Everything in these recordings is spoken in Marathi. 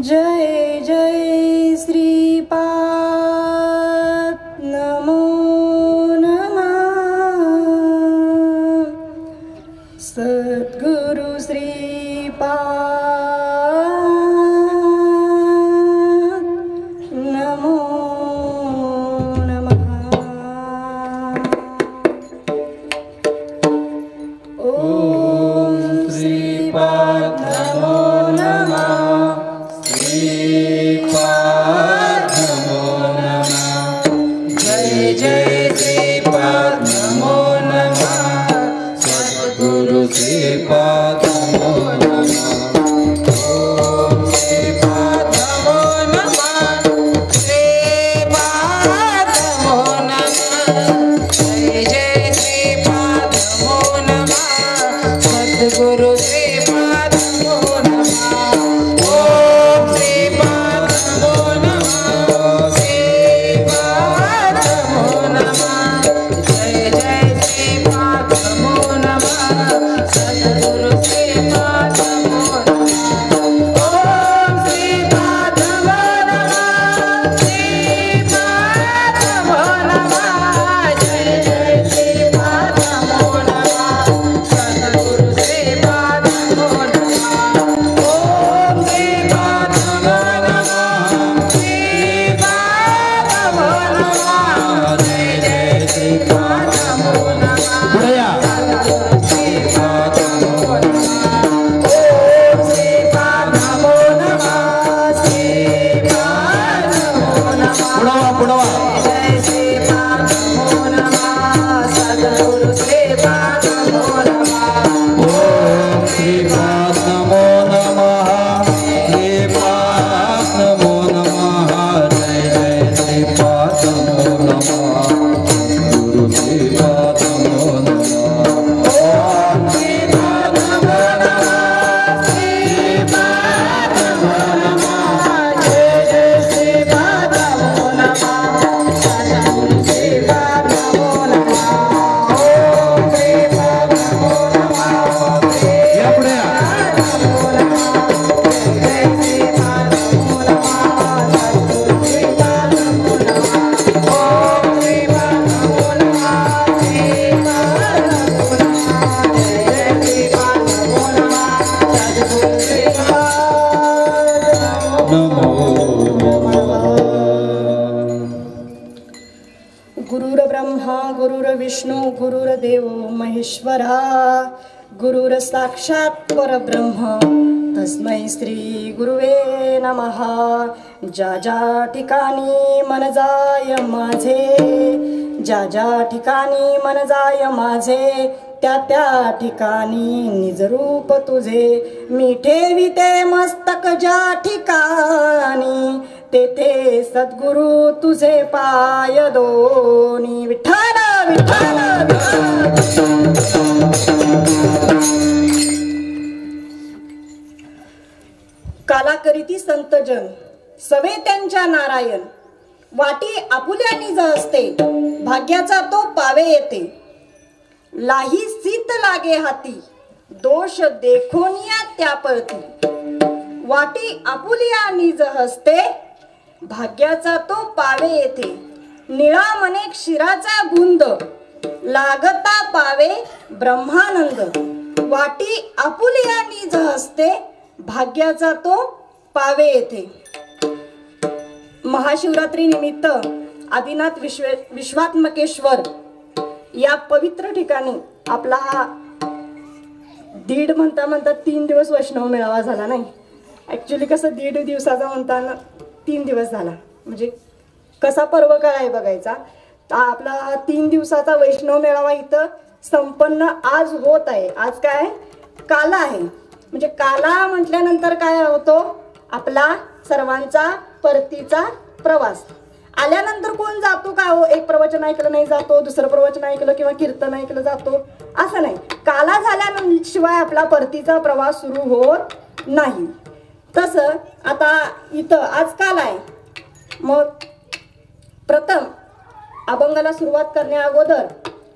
जय जय श्रीपाद नमो नमः सद्गुरु श्रीपाद नमो नमः ओम श्रीपाद नमो नमः श्रीपाद नमो नमः ओम श्रीपाद नमो नमः श्रीपाद नमो नमः जय जय श्रीपाद नमो नमः सद्गुरु श्रीपाद नमो नमः ओम श्रीपाद नमो नमः श्रीपाद नमो नमः जय जय श्रीपाद नमो नमः सद्गुरु श्रीपाद नमो नमः ओम श्रीपाद नमो नमः श्रीपाद नमो नमः जय जय श्रीपाद नमो नमः सद्गुरु श्रीपाद नमो नमः ओम श्रीपाद नमो नमः श्रीपाद नमो नमः जय जय श्रीपाद नमो नमः महेश्वरा गुरुर साक्षात परब्रह्म तस्मै श्री गुरुवे नमः ज्या ज्या ठिकाणी मन जाय माझे ज्या ज्या ठिकाणी मन जाय माझे त्या त्या ठिकाणी निजरूप तुझे मी ठेविते मस्तक ज्या ठिकाणी तेथे सद्गुरु तुझे पाय दोनी विठ्ठल विठ्ठल काला करीती संतजन सवे त्यांच्या नारायण वाटी आपुल्या निज असते भाग्याचा तो पावे येते लाही सीत लागे हाती दोष देखोनिया त्या पळती वाटी आपुलिया निज हसते भाग्याचा तो पावे येते निळा मने क्षीराचा बुंद लागता पावे ब्रह्मानंद वाटी आपुलिया निज हसते भाग्याचा तो पावे येते। महाशिवरात्री निमित्त आदिनाथ विश्वात्मकेश्वर या पवित्र ठिकाणी आपला हा दीड म्हणता 3 दिवस वैष्णव मेळावा झाला नाही। ऍक्च्युली कसं 1.5 दिवसाचा म्हणताना 3 दिवस झाला म्हणजे कसा पर्व काळ आहे बघायचा। आपला 3 दिवसाचा वैष्णव मेळावा इथं संपन्न आज होत आहे। आज काय काला आहे म्हणजे काला म्हटल्यानंतर काय होतो आपला सर्वांचा परतीचा प्रवास. आल्यानंतर कोण जातो का हो? एक प्रवचन ऐकलं नाही जातो, दुसरं प्रवचन ऐकलं किंवा कीर्तन ऐकलं जातो, असं नाही. काला झाल्याशिवाय आपला परतीचा प्रवास सुरू होत नाही. तसं आता इथं आज काल आहे, मग प्रथम अभंगाला सुरुवात करण्या अगोदर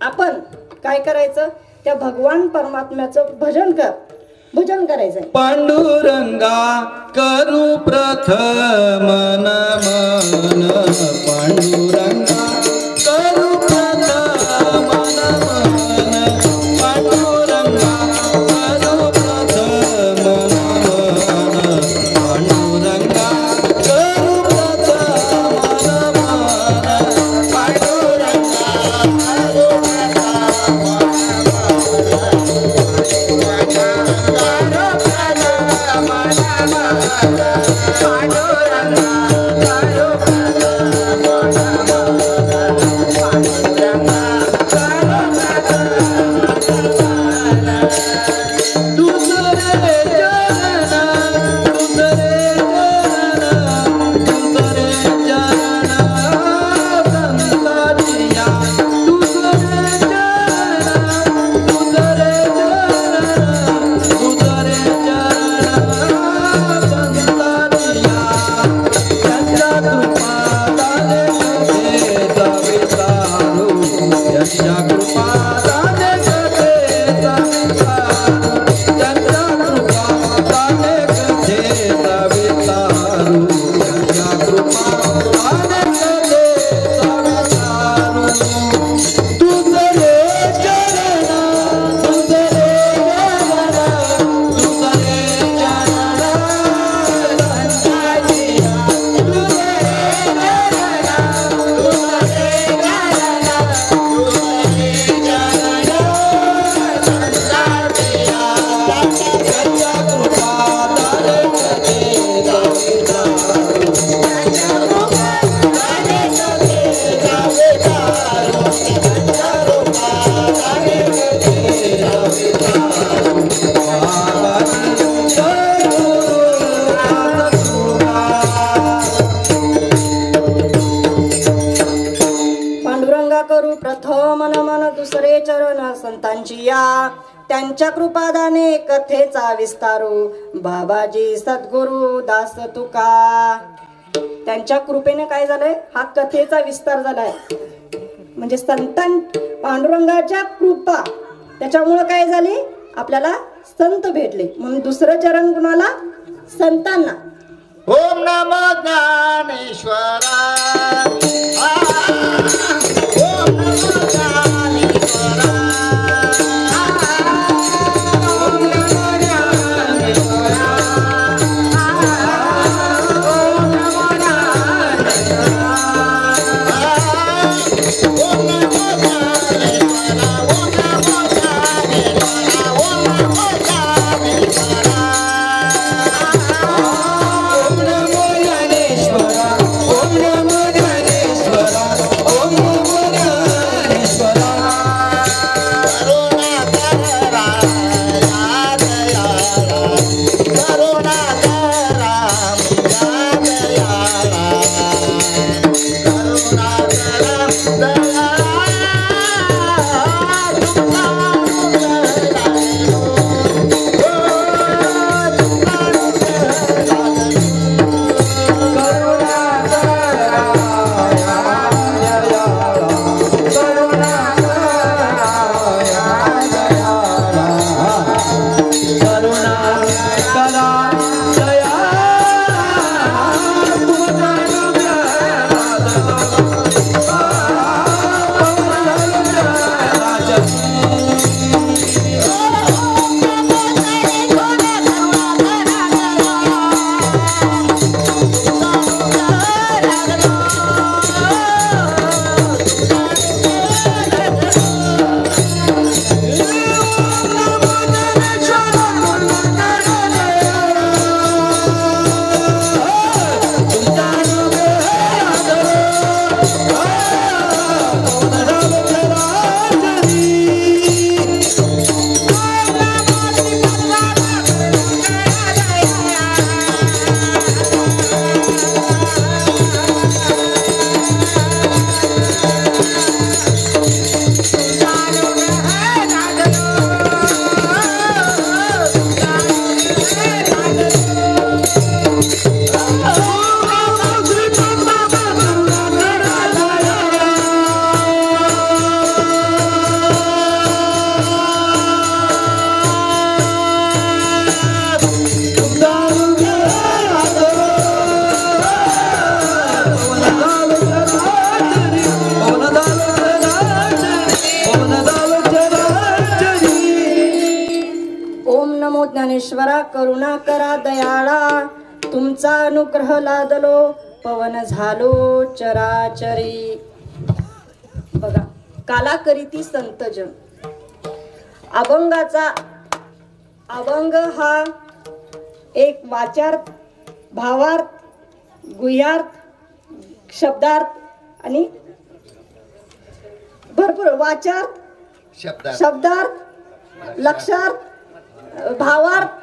आपण काय करायचं? त्या भगवान परमात्म्याचं भजन करायचंय. पांडुरंगा करू प्रथम नमन, पांडुरंगा करू प्रथम नमन, पांडुरंगा करू प्रथम नमन, पांडुरंगा करू प्रथम नमन, पांडुरंगा करू संतांची या त्यांच्या कृपादाने कथेचा विस्तारू बाबाजी सद्गुरु दास तुका. त्यांच्या कृपेने काय झालंय? हा कथेचा विस्तार झालाय. म्हणजे संतां पांडुरंगाच्या कृपा त्याच्यामुळे काय झाली? आपल्याला संत भेटले. म्हणून दुसरं चरण कुणाला? संतांना. ओम नमो ज्ञानेश्वरा, ओम नमो ज्ञानेश्वरा, ओम नमो ज्ञानेश्वरा, ओम नमो ज्ञानेश्वरा, ओम नमो ज्ञानेश्वरा, ओम नमो ज्ञानेश्वरा, ओम नमो ज्ञानेश्वरा. ओम नमो ज्ञानेश्वरा, ओम नमो ईश्वरा करुणा करा दयाळा, तुमचा अनुग्रह लादलो पवन झालो चराचरी. बघा, काला करीती संतजन. अभंग हा एक वाचार्थ, भावार्थ, गुह्यार्थ, शब्दार्थ आणि भरपूर वाचार्थ, शब्दार्थ, लक्षार्थ, भावार्थ,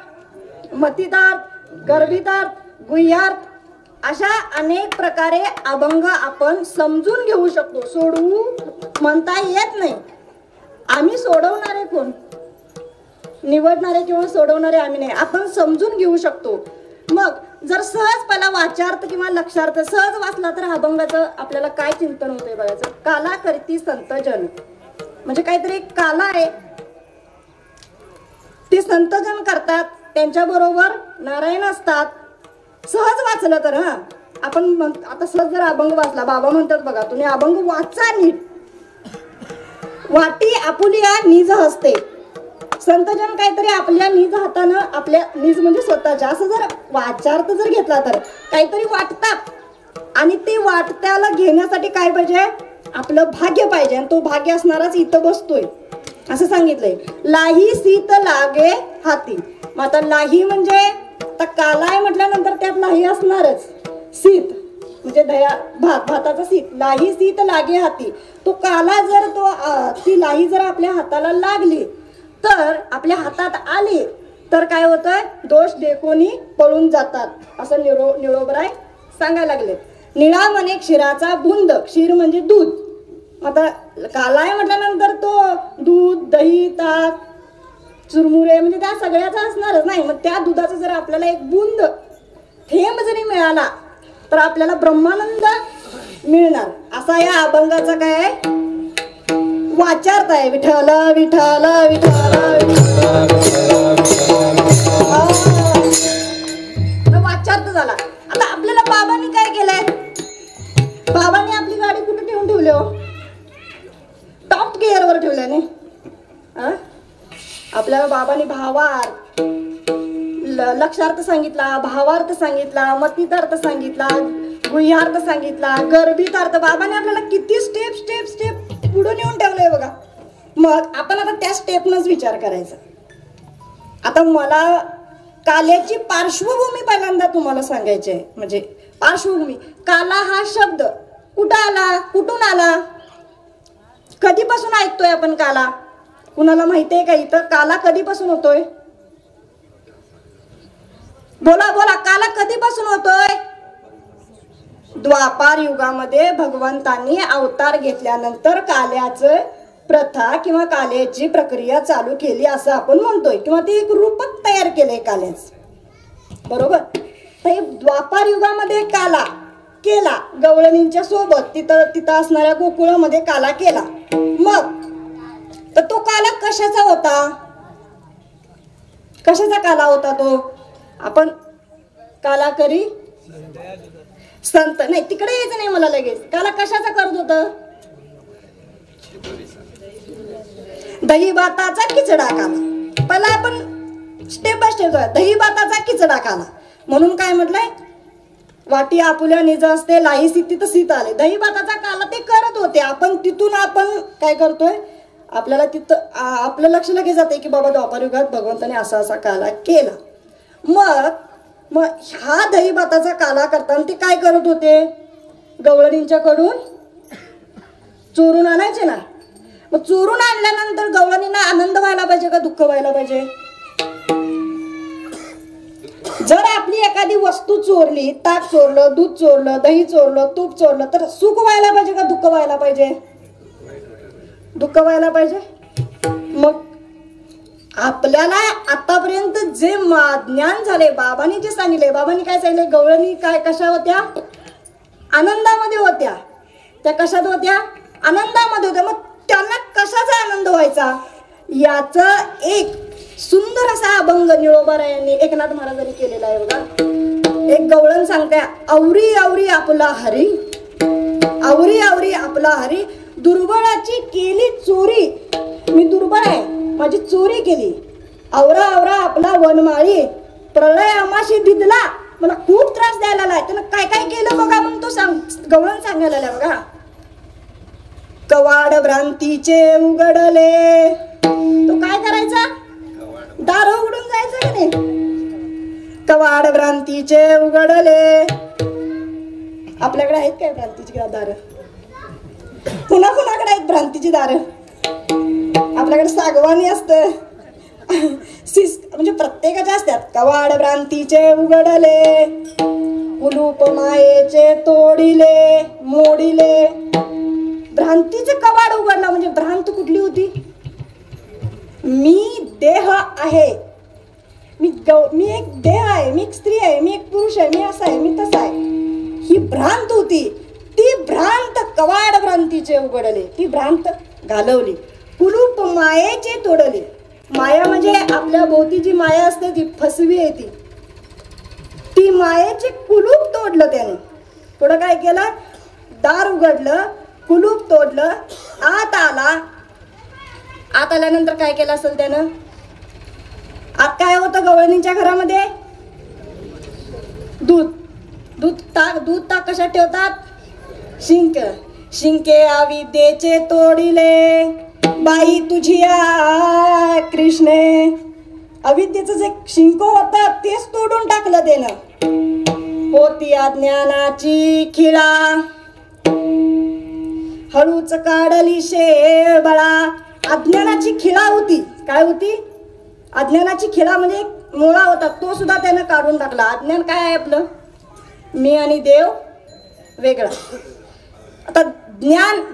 मतितार्थ, गर्भितार्थ, गुह्यार्थ अशा अनेक प्रकारे अभंग आपण समजून घेऊ शकतो. सोडवू म्हणता येत नाही. आम्ही सोडवणारे कोण? निवडणारे किंवा सोडवणारे आम्ही नाही. आपण समजून घेऊ शकतो. मग जर सहज पहिला वाचार्थ किंवा लक्षार्थ सहज वाचला तर अभंगाचं आपल्याला काय चिंतन होतंय बघायचं. काला करती संतजन म्हणजे काहीतरी एक काला आहे, ते संतजन करतात, त्यांच्या बरोबर नारायण असतात. सहज वाचलं तर आपण आता सहज जर अभंग वाचला, बाबा म्हणतात बघा तुम्ही अभंग वाचा नीट. वाटी आपुलिया निज हसते. संतजन काहीतरी आपल्या निज हातानं, आपल्या निज म्हणजे स्वतःच्या, असं जर वाचार्थ जर घेतला तर काहीतरी वाटतात. आणि ते वाटत्याला घेण्यासाठी काय पाहिजे? आपलं भाग्य पाहिजे. आणि तो भाग्य असणाराच इथं बसतोय असं सांगितलंय. लाही सीत लागे हाती. मग आता लाही म्हणजे आता काला आहे म्हटल्यानंतर त्यात लाही असणारच. सीत म्हणजे भाताचा सीत. लाही सीत लागे हाती. तो काला जर ती लाही जर आपल्या हाताला लागली तर आपल्या हातात आली तर काय होतंय? दोष देखोनी पळून जातात असं निळोबराय सांगायला लागले. निळा म्हणे क्षीराचा बुंद. क्षीर म्हणजे दूध. आता काला आहे म्हटल्यानंतर तो दूध, दही, ताक, चुरमुरे म्हणजे त्या सगळ्याचा असणारच नाही. मग त्या दुधाचा जर आपल्याला एक बुंद थेंब जरी मिळाला तर आपल्याला ब्रह्मानंद मिळणार. असा या अभंगाचा काय वाचार्थ आहे. विठ्ठल विठ्ठल विठ्ठल वाचार्थ झाला. आता आपल्याला बाबांनी काय केलंय? बाबांनी आपली गाडी कुठे ठेवून ठेवली हो? टॉप गिअरवर ठेवल्याने. आपल्याला बाबांनी भावार्थ, लक्षार्थ सांगितला, भावार्थ सांगितला, मतितार्थ सांगितला, गुह्यार्थ सांगितला, गर्भितार्थ. बाबांनी आपल्याला किती स्टेप स्टेप स्टेप पुढे नेऊन ठेवलंय बघा. मग आपण आता त्या स्टेपनच विचार करायचा. आता मला काल्याची पार्श्वभूमी पहिल्यांदा तुम्हाला सांगायची आहे. म्हणजे पार्श्वभूमी, काला हा शब्द कुठं आला, कुठून आला, कधीपासून ऐकतोय आपण काला? कुणाला माहितीये का इथं काला कधीपासून होतोय? बोला बोला, काला कधीपासून होतोय? द्वापार युगामध्ये भगवंतांनी अवतार घेतल्यानंतर काल्याचं प्रथा किंवा काल्याची प्रक्रिया चालू केली असं आपण म्हणतोय, किंवा ते एक रूपक तयार केलंय काल्याच. बरोबर. तर द्वापार युगामध्ये काला केला गवळणींच्या सोबत, तिथं असणाऱ्या गोकुळामध्ये काला केला. मग तर तो काला कशाचा होता? कशाचा काला होता तो? आपण काला करी संत नाही, तिकडे यायचं नाही मला लगेच. काला कशाचा करत होत? दही भाताचा खिचडा काला. पहिला आपण स्टेप बाय स्टेप जाऊया. दही भाताचा खिचडा काला म्हणून काय म्हटलंय? वाटी आपुल्या निज असते, लाही सीत सीत आले. दही भाताचा काला ते करत होते. आपण तिथून आपण काय करतोय? आपल्याला तिथं आपलं लक्ष लगेच जाते की बाबा द्वापार युगात भगवंताने असा असा काला केला. मग ह्या दही भाताचा काला करताना ते काय करत होते? गवळणींच्याकडून चोरून आणायचे ना. मग चोरून आणल्यानंतर गवळणींना आनंद व्हायला पाहिजे का दुःख व्हायला पाहिजे? जर आपली एखादी वस्तू चोरली, ताक चोरलं, दूध चोरलं, दही चोरलं, तूप चोरलं, तर सुख व्हायला पाहिजे का दुःख व्हायला पाहिजे? दुःख व्हायला पाहिजे. मग आपल्याला आतापर्यंत जे ज्ञान झाले, बाबांनी जे सांगितले, बाबांनी काय सांगितले? गवळणी काय कशा होत्या? आनंदामध्ये होत्या. त्या कशात होत्या? आनंदामध्ये होत्या. मग त्यांना कशाचा आनंद व्हायचा याचं एक सुंदर असा अभंग निळोबारायांनी एकनाथ महाराजांनी केलेला आहे बघा. एक गवळण सांगते, आवरी आवरी आपला हरी, आवरी आवरी आपला हरी, दुर्बळाची केली चोरी. मी दुर्बळ आहे, माझी चोरी केली. आवरा आवरा आपला वनमाळी, प्रलय आमाशी दिदला. मला खूप त्रास द्यायला लागलाय. त्यानं काय काय केलं बघा म्हणून तो गवळण सांगायला लागला बघा. कवाड भ्रांतीचे उघडले. तो काय करायचा? दार उघडून जायचं की नाही? कवाड भ्रांतीचे उघडले. आपल्याकडे आहेत काय भ्रांतीची दार? कुणाकुणाकडे आहेत भ्रांतीची दार? आपल्याकडे सागवानी असतं, म्हणजे प्रत्येकाच्या असतात. कवाड भ्रांतीचे उघडले, कुलूप मायेचे तोडिले मोडिले. भ्रांतीचे कवाड उघडला म्हणजे भ्रांत कुठली होती? मी देह आहे, मी एक देह आहे, मी एक स्त्री आहे, मी एक पुरुष आहे, मी असा आहे, मी तसा आहे, ही भ्रांत होती. ती भ्रांत कवाड भ्रांतीचे उघडले, ती भ्रांत घालवली. कुलूप मायेचे तोडले. माया म्हणजे आपल्या भोवती जी माया असते ती फसवी आहे. ती मायेचे कुलूप तोडलं त्याने. थोडं काय केलं? दार उघडलं, कुलूप तोडलं, आत आला. आत आल्यानंतर काय केलं असेल त्यानं? आत काय होतं गवळणीच्या घरामध्ये? दूध. दूध ताक कशात ठेवतात? शिंक. शिंके अविद्येचे तोडिले, बाई तुझिया कृष्णे. अविद्येचं जे शिंक होतं तेच तोडून टाकलं त्यानं. होती अज्ञानाची खिळा, हळूच काढली शेबळा. अज्ञानाची खिळा होती. काय होती? अज्ञानाची खिळा म्हणजे एक मुळा होता, तो सुद्धा त्यानं काढून टाकला. अज्ञान काय आहे आपलं? मी आणि देव वेगळा. आता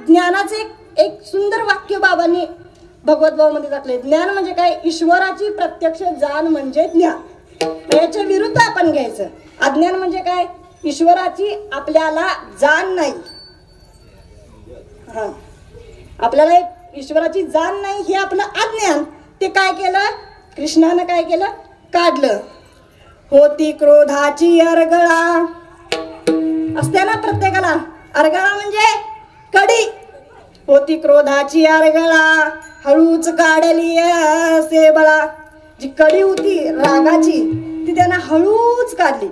ज्ञानाचे एक सुंदर वाक्य बाबांनी भगवद्गीतेमध्ये टाकले. ज्ञान म्हणजे काय? ईश्वराची प्रत्यक्ष जाण म्हणजे ज्ञान. याच्या विरुद्ध आपण घ्यायचं. अज्ञान म्हणजे काय? ईश्वराची आपल्याला जाण नाही. हा, आपल्याला ईश्वराची जाण नाही हे आपलं अज्ञान. ते काय केलं? कृष्णानं काय केलं? काढलं. होती क्रोधाची अरगळा असते ना प्रत्येकाला. अरगळा म्हणजे कडी. होती क्रोधाची अरगळा, हळूच काढली शेबळा. जी कडी होती रागाची ती त्यानं हळूच काढली.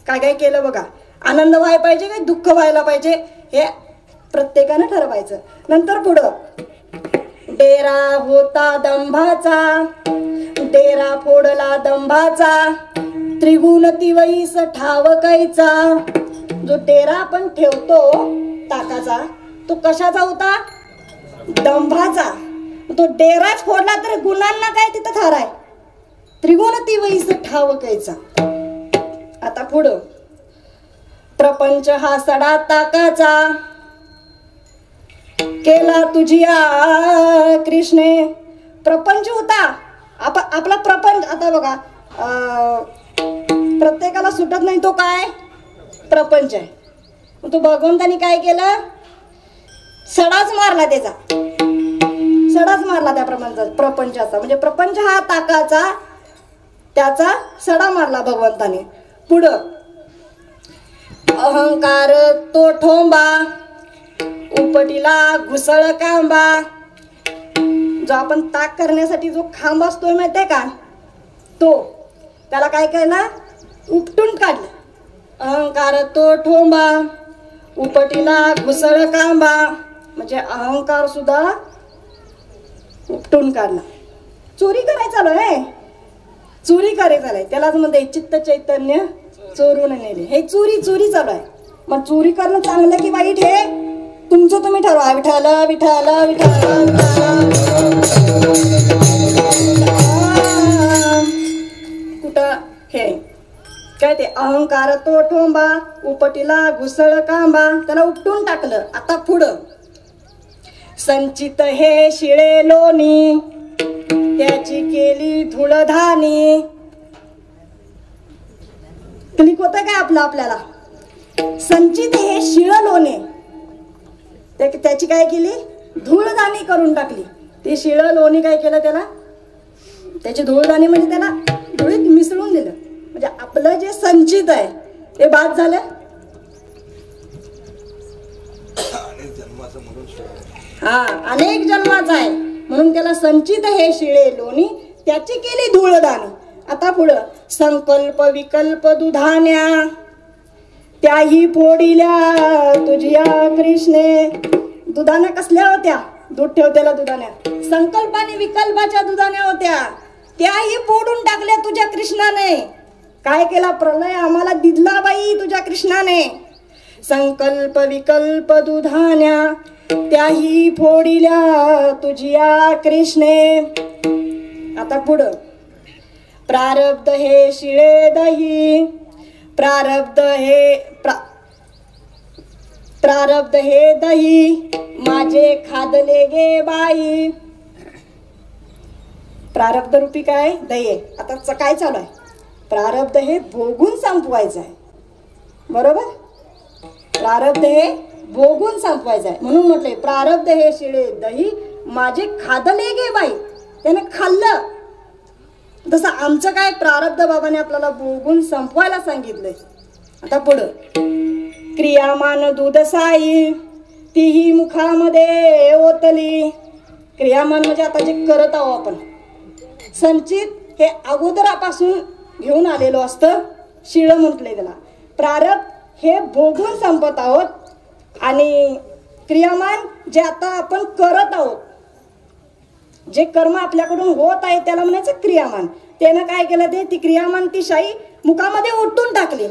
काय काय केलं बघा. आनंद व्हायला पाहिजे काय दुःख व्हायला पाहिजे हे प्रत्येकानं ठरवायचं. नंतर पुढं डेरा होता दंभाचा, डेरा फोडला दंभाचा, त्रिगुण तिवईस ठावकायचा. जो डेरा आपण ठेवतो ताकाचा तो कशाचा होता? दंभाचा. तो डेराच फोडला तर गुणांना काय तिथं थाराय? त्रिगुण तिवईस ठावकायचा. आता पुढं प्रपंच हा सडा ताकाचा, केला तुझिया कृष्णे. प्रपंच होता आपला प्रपंच. आता बघा प्रत्येकाला सुटत नाही तो काय? प्रपंच आहे. तो भगवंतानी काय केलं? सडाच मारला त्याचा. सडाच मारला त्या प्रपंचाचा. म्हणजे प्रपंच हा ताकाचा, त्याचा सडा मारला भगवंताने. पुढं अहंकार तो ठोंबा, उपटीला घुसळ कांबा. जो आपण ताक करण्यासाठी जो खांब असतोय माहितीये का, तो त्याला काय केलं? उपटून काढलं. अहंकार तो ठोंबा, उपटीला घुसळ कांबा. म्हणजे अहंकार सुद्धा उपटून काढला. चोरी करायचा आहे, चोरी करायचा आहे. त्यालाच म्हणते चित्त चैतन्य चोरून नेले. हे चोरी चालू आहे. मग चोरी करणं चांगलं की वाईट हे तुमचं तुम्ही ठरवा. विठाल विठाल विठाल. कुठं हे काय ते अहंकार तो ठोंबा, उपटीला घुसळ कांबा. त्याला उपटून टाकलं. आता पुढं संचित हे शिळे लोणी, त्याची केली धुळधानी. क्लिक होतं काय आपल्याला? संचित हे शिळ लोणे, त्याची काय केली? धूळदाणी करून टाकली. ते शिळ लोणी काय केलं? त्याला त्याची धूळदाणी म्हणजे त्याला धुळीत मिसळून दिलं. म्हणजे आपलं जे संचित आहे ते बाद झालं. हा, अनेक जन्माचं आहे म्हणून त्याला संचित हे शिळे लोणी, त्याची केली धूळदाणी. आता पुढं संकल्प विकल्प दुधान्या त्याही फोडिल्या तुझ्या कृष्णे. दुधाण्या कसल्या होत्या? दूध ठेवतेला दुधाण्या. संकल्प आणि विकल्पाच्या दुधाण्या होत्या, त्याही फोडून टाकल्या तुझ्या कृष्णाने. काय केला? प्रलय आम्हाला दिला बाई तुझ्या कृष्णाने. संकल्प विकल्प दुधान्या त्याही फोडिल्या तुझ्या कृष्णे. आता पुढं प्रारब्ध हे शिळे दही प्रारब्ध हे दही माझे खादले गे बाई. प्रारब्ध रूपी काय? दही आहे. आता काय चालू आहे? प्रारब्ध हे भोगून संपवायचं आहे, बरोबर? प्रारब्ध हे भोगून संपवायचं आहे म्हणून म्हटले प्रारब्ध हे शिळे दही माझे खादले गे बाई. त्याने खाल्लं. तसं आमचं काय? प्रारब्ध बाबाने आपल्याला भोगून संपवायला सांगितलंय. आता पुढं क्रियामान दूध साई तीही मुखामध्ये ओतली. क्रियामान म्हणजे आता जे करत आहोत आपण, संचित हे अगोदरापासून घेऊन आलेलो असतं, शिळं म्हटलंय त्याला. प्रारब्ध हे भोगून संपत आहोत आणि क्रियामान जे आता आपण करत आहोत, जे कर्म आपल्याकडून होत आहे त्याला म्हणायचं क्रियामान. त्यानं काय केलं? ती क्रियामान ती शाई मुखामध्ये ओतून टाकली.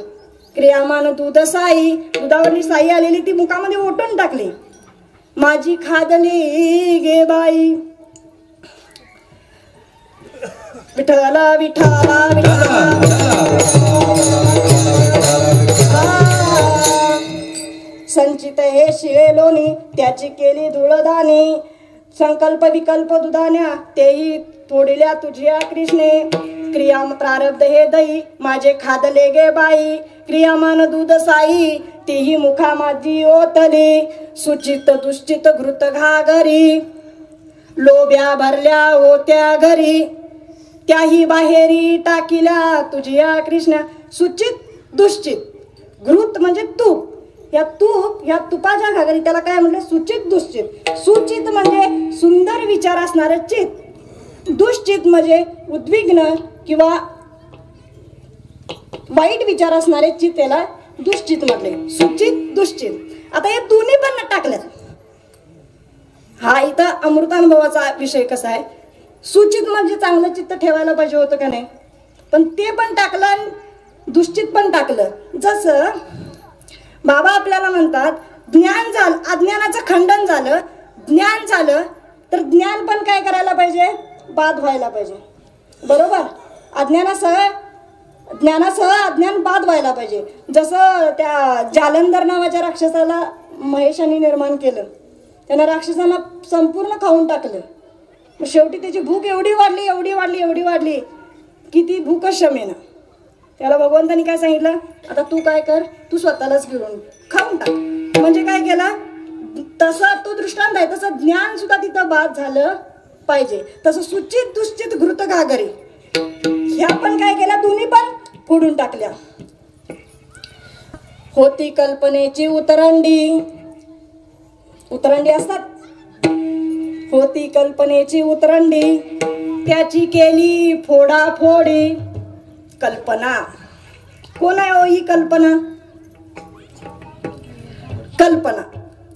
क्रियामान दूध साई, दुधावरली साई आलेली ती मुखामध्ये ओतून टाकली. माझी खादली गे बाई. विठ्ठला विठ्ठला संचित हे शिळे लोणी त्याची केली धूळदाणी. संकल्प विकल्प दुधान्या तेही फोडिल्या तुझ्या कृष्णे. क्रिया प्रारब्ध हे दही माझे खादले गे बाई. क्रियामान दूध साई तेही मुखा माझी ओतली. सुचित दुश्चित घृत घागरी लोब्या भरल्या होत्या घरी त्याही बाहेरी टाकिल्या तुझ्या कृष्णा. सुचित दुश्चित घृत म्हणजे तूप. या तुपाच्या घागरी त्याला काय म्हटलं? सुचित दुश्चित. सुचित म्हणजे सुंदर विचार असणारे चित. दुश्चित म्हणजे उद्विग्न किंवा वाईट विचार असणारे चित, त्याला दुश्चित म्हटले. सुचित दुश्चित. आता हे दोन्ही पण टाकल्यात. हा इथं अमृतानुभवाचा विषय कसा आहे? सुचित म्हणजे चांगलं चित्त ठेवायला पाहिजे होतं का नाही, पण ते पण टाकलं आणि दुश्चित पण टाकलं. जसं बाबा आपल्याला म्हणतात ज्ञान झालं, अज्ञानाचं खंडन झालं, ज्ञान झालं, तर ज्ञान पण काय करायला पाहिजे? बाद व्हायला पाहिजे, बरोबर? ज्ञानासह अज्ञान बाद व्हायला पाहिजे. जसं त्या जालंधर नावाच्या राक्षसाला महेशाने निर्माण केलं. त्यानं राक्षसांना संपूर्ण खाऊन टाकलं. शेवटी त्याची भूक एवढी वाढली की ती भूकच शमेना. त्याला भगवंतानी काय सांगितलं? आता तू काय कर, तू स्वतःलाच गिळून खाऊन टाक. म्हणजे काय केलं? तसा तो दृष्टांत आहे. तसं ज्ञान सुद्धा तिथं बाद झालं पाहिजे. तसं सुचित दुश्चित घृत घागरी ह्या पण काय केल्या? दोन्ही पण फोडून टाकल्या. होती कल्पनेची उतरंडी असतात. होती कल्पनेची उतरंडी त्याची केली फोडाफोडी. कल्पना कोण आहे? ही कल्पना.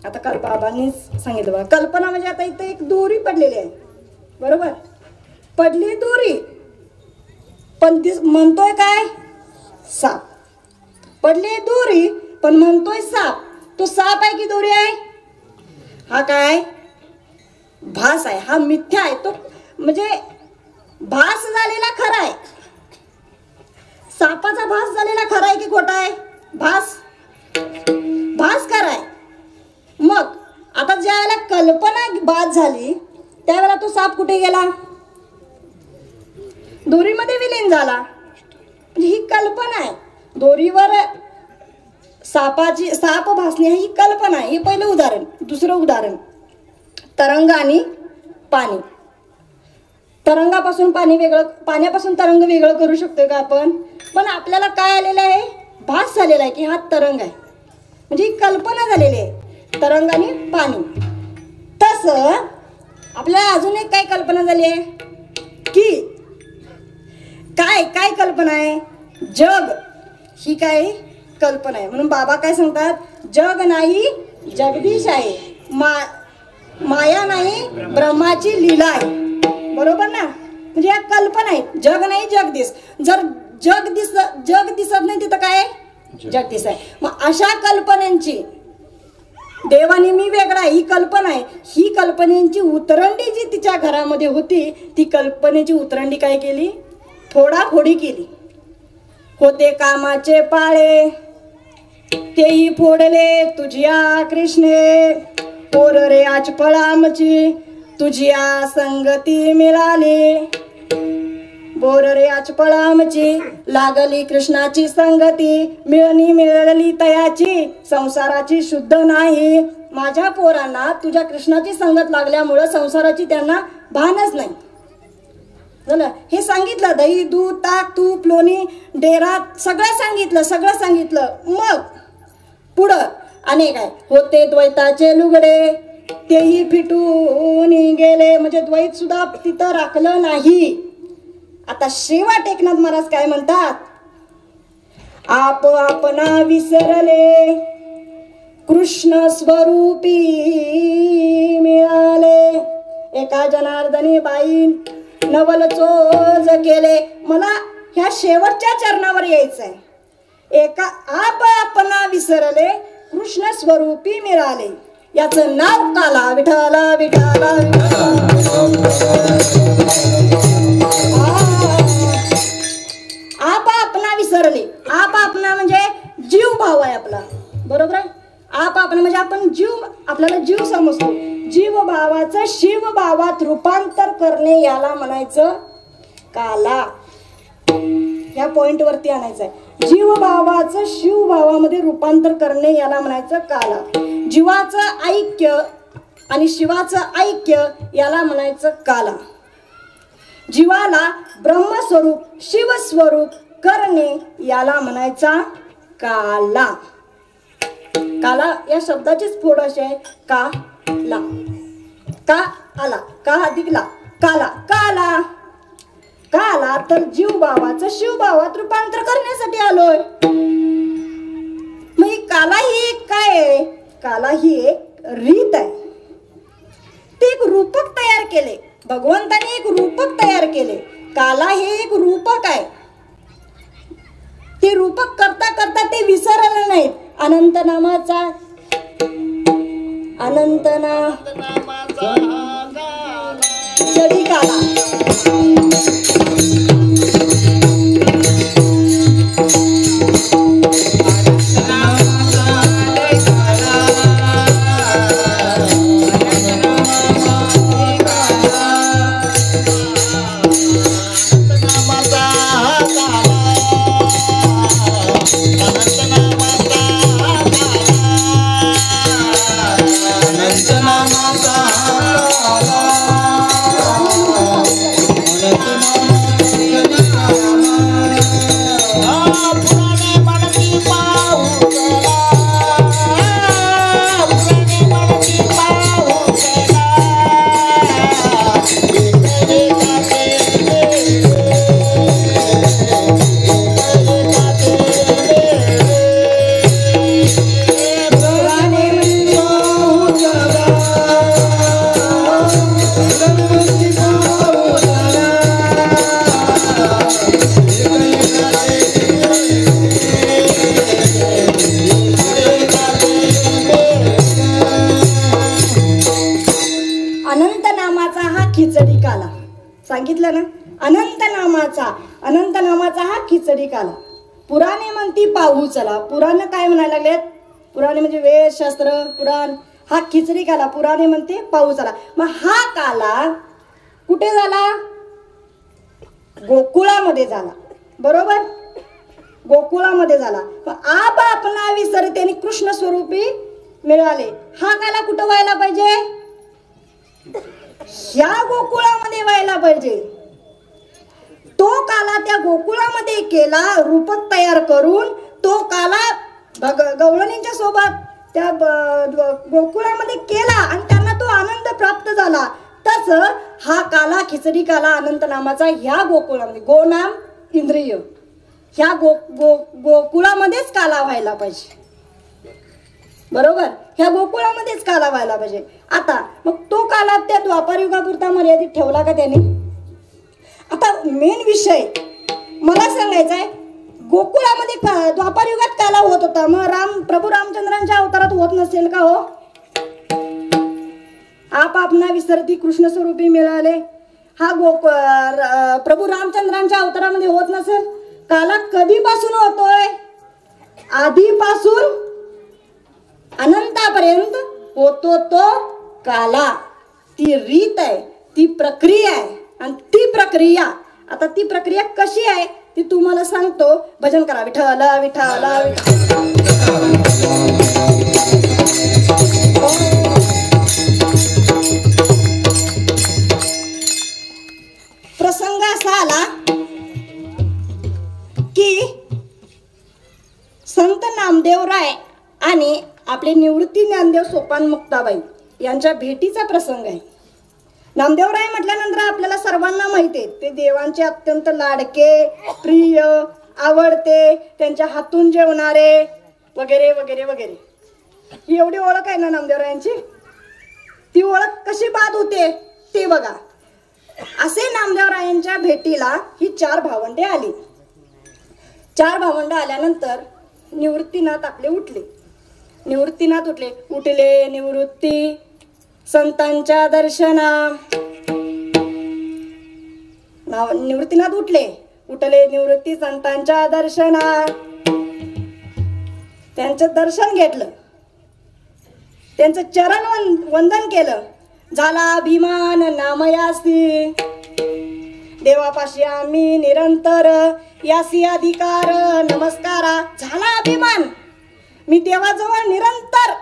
आता बाबांनी सांगितलं बघा, कल्पना म्हणजे आता इथं एक दोरी पडलेली आहे, बरोबर? पडली दोरी, पण ती म्हणतोय काय? साप. पडली दोरी पण म्हणतोय साप. तो साप आहे की दोरी आहे? हा काय? भास आहे. हा मिथ्या आहे. तो म्हणजे भास झालेला खरा आहे. सापाचा भास झालेला खरा आहे की खोटा आहे? भास खरा आहे. मग आता ज्या वेळेला कल्पना बाद झाली त्यावेळेला तो साप कुठे गेला? दोरीमध्ये विलीन झाला. म्हणजे ही कल्पना आहे. दोरीवर साप भासणे ही कल्पना आहे. हे पहिलं उदाहरण. दुसरं उदाहरण तरंग आणि पाणी. तरंगापासून पाणी वेगळं, पाण्यापासून तरंग वेगळं करू शकतो का आपण? पण आपल्याला काय आलेलं आहे? भास झालेला आहे की हा तरंग आहे. म्हणजे ही कल्पना झालेली आहे, तरंग आणि पाणी. तसं आपल्याला अजून एक काय कल्पना झाली आहे की काय काय कल्पना आहे? जग ही काय कल्पना आहे. म्हणून बाबा काय सांगतात? जग नाही जगदीश आहे, माया नाही ब्रह्माची लीला आहे. बरोबर ना? म्हणजे या कल्पना आहेत. जग नाही जगदीश. जर जग दिसत नाही तिथं काय जगदीश आहे. मग अशा कल्पनांची देवाने मी वेगळा ही कल्पना आहे. ही कल्पनेची उतरंडी जी तिच्या घरामध्ये होती ती कल्पनेची उतरंडी काय केली? फोडाफोडी केली. होते कामाचे पाळे तेही फोडले तुझिया कृष्णे. पोर रे आज फळामची तुझिया संगती मिळाली. बोर रे आज फळामची लागली कृष्णाची संगती. मिळाली तयाची संसाराची शुद्ध नाही. माझ्या पोरांना तुझ्या कृष्णाची संगत लागल्यामुळं संसाराची त्यांना भानच नाही झालं. हे सांगितलं. दही दूध ताक तूप लोणी डेरा सगळं सांगितलं. मग पुढं अनेक आहे. होते द्वैताचे लुगडे तेही फिटून गेले. म्हणजे द्वैत सुद्धा तिथं राखलं नाही. आता श्रीवाट एकनाथ महाराज काय म्हणतात? आप आपणा विसरले कृष्ण स्वरूपी मिळाले. एका जनार्दनी बाई नवल चोज केले. मला ह्या शेवटच्या चरणावर यायचंय. एका आप आपणा विसरले कृष्ण स्वरूपी मिळाले. याचं नाव काला विठाला विठाला आप आपणा विसरले. आप आपणा म्हणजे जीव भाव आहे आपला. बरोबर आहे? आप आपण म्हणजे आपण जीव, आपल्याला जीव समजतो. जीव भावाचं शिव भावात रूपांतर करणे याला म्हणायचं काला. ह्या पॉइंट वरती आणायचं आहे. जीव भावाचं शिव भावामध्ये रूपांतर करणे याला म्हणायचं काला. जीवाचं ऐक्य आणि शिवाचं ऐक्य याला म्हणायचं काला. जीवाला ब्रह्मस्वरूप शिवस्वरूप करणे याला म्हणायचा काला. काला या शब्दाचीच फोड अशी आहे. का ला का आला का अधिक ला काला. काला काला तर जीव भावाचं शिव भावात रूपांतर करण्यासाठी आलोय. मग ही काला ही एक काय आहे? काला ही एक रीत आहे. ते एक रूपक तयार केले. भगवंताने एक रूपक तयार केले. काला हे एक रूपक आहे. ते रूपक करता करता ते विसरले नाहीत. अनंत नामाचा कधी काला. सांगितलं ना. अनंत नामाचा हा खिचडी काला. पुराणे म्हणती पाहू चला. पुराण काय म्हणायला लागलेत? पुराणे म्हणजे वेद शास्त्र पुराण. हा खिचडी काला. पुराणे म्हणते पाहू चला. मग हा काला कुठे झाला? गोकुळामध्ये झाला. बरोबर? गोकुळामध्ये झाला. आप आपणा विसरते आणि कृष्ण स्वरूपी मिळाले. हा काला कुठं व्हायला पाहिजे? ह्या गोकुळामध्ये व्हायला पाहिजे. तो काला त्या गोकुळामध्ये केला. रूपक तयार करून तो काला गवळणींच्या सोबत त्या गोकुळामध्ये केला आणि त्यांना तो आनंद प्राप्त झाला. तस हा काला खिचडी काला अनंत नामाचा ह्या गोकुळामध्ये, गो नाम इंद्रिय ह्या गोकुळामध्येच काला व्हायला पाहिजे. बरोबर, ह्या गोकुळामध्येच काला व्हायला पाहिजे. आता मग तो काला त्या द्वापार युगापुरता मर्यादित ठेवला का त्याने? आता मेन विषय मला सांगायचा आहे, गोकुळामध्ये द्वापार युगात काला होत होता, मग प्रभू रामचंद्रांच्या अवतारात होत नसेल का हो? आप आपना विसरती कृष्ण स्वरूपी मिळाले, हा प्रभू रामचंद्रांच्या अवतारामध्ये होत नसेल? काला कधीपासून होतोय? आधीपासून अनंतापर्यंत होतो तो काला. ती रीत आहे, ती प्रक्रिया आहे. आणि ती प्रक्रिया, आता ती प्रक्रिया कशी आहे ती तुम्हाला सांगतो. भजन करा, विठ्ठल विठ्ठल प्रसंग असा आला की संत नामदेवराय आणि आपले निवृत्ती ज्ञानदेव सोपान मुक्ताबाई यांच्या भेटीचा प्रसंग आहे. नामदेवराय म्हटल्यानंतर आपल्याला सर्वांना माहिती आहे, ते देवांचे अत्यंत लाडके, प्रिय, आवडते, त्यांच्या हातून जेवणारे वगैरे वगैरे वगैरे. ही एवढी ओळख आहे ना नामदेवरायांची. ती ओळख कशी बाद होते ते बघा. असे नामदेवरायांच्या भेटीला ही 4 भावंडे आली. 4 भावंड आल्यानंतर निवृत्तीनाथ आपले उठले. निवृत्तीनाथ उठले निवृत्ती संतांच्या दर्शना. निवृत्तीनाथ उठले निवृत्ती संतांच्या दर्शना. त्यांचं दर्शन घेतलं, त्यांचं चरण वंदन केलं. झाला अभिमान नामयासी, देवापाशी आम्ही निरंतर यासी अधिकार नमस्कारा. झाला अभिमान, मी देवाजवळ निरंतर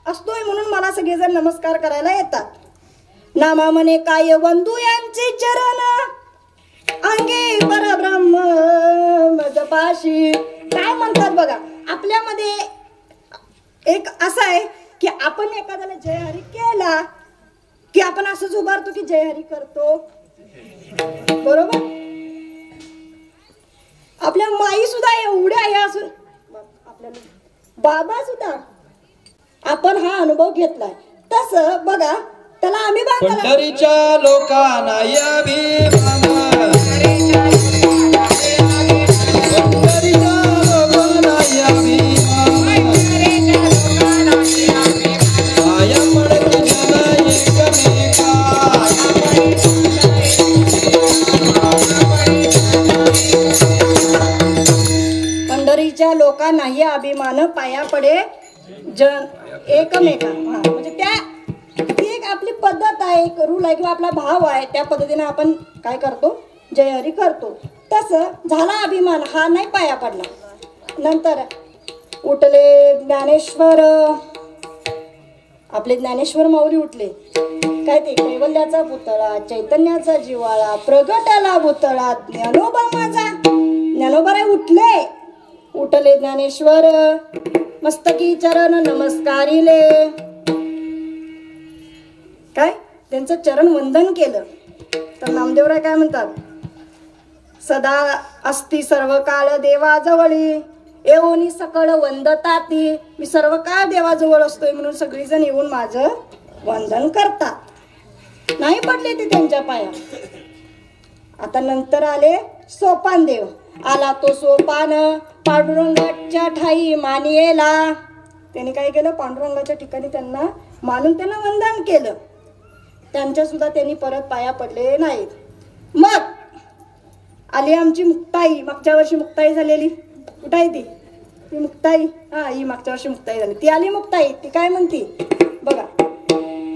असतोय म्हणून मला सगळेजण नमस्कार करायला येतात. नामा म्हणे काय बंधू यांचे चरण, अंगे परब्रह्म मजपाशी. काय म्हणतात बघा, आपल्यामध्ये एक असं आहे की आपण एखाद्याला जय हरी केला की आपण असंच उभारतो की जय हरी करतो. बरोबर, आपल्या माई सुद्धा एवढ्या हे असून आपल्याला बाबा सुद्धा आपण हा अनुभव घेतलाय. तसं बघा, त्याला आम्ही पंढरीच्या लोकांना अभिमान, पंढरीच्या लोकांना पंढरीच्या लोकांनाही अभिमान पाया पडे जन एकमेका. म्हणजे ती एक आपली पद्धत आहे, एक रूल आहे किंवा आपला भाव आहे. त्या पद्धतीने आपण काय करतो, जय हरी करतो. तसं झाला अभिमान, हा नाही पाया पडला. नंतर उठले ज्ञानेश्वर, आपले ज्ञानेश्वर माऊली उठले. काय ते कैवल्याचा पुतळा, चैतन्याचा जिव्हाळा, प्रगटाला पुतळा, ज्ञानोबा माझा. ज्ञानोबा उठले ज्ञानेश्वर, मस्तकी चरण नमस्कारिले. काय त्यांचं चरण वंदन केलं. तर नामदेवराय काय म्हणतात, सदा असती सर्व काळ देवाजवळी, येऊनी सकळ वंदताती. मी सर्व काळ देवाजवळ असतोय म्हणून सगळीजण येऊन माझं वंदन करतात. नाही पडले ते त्यांच्या पाया. आता नंतर आले सोपान देव. आला तो सोपान पांडुरंगाच्या ठाई मानियेला. त्यांनी काय केलं, पांडुरंगाच्या ठिकाणी त्यांना मानून त्यांना वंदन केलं. त्यांच्या सुद्धा त्यांनी परत पाया पडले नाहीत. मग आली आमची मुक्ताई. मागच्या वर्षी मुक्ताई झालेली, कुठं आहे ती मुक्ताई? हा, ही मागच्या वर्षी मुक्ताई झाली. ती आली मुक्ताई. ती काय म्हणती बघा,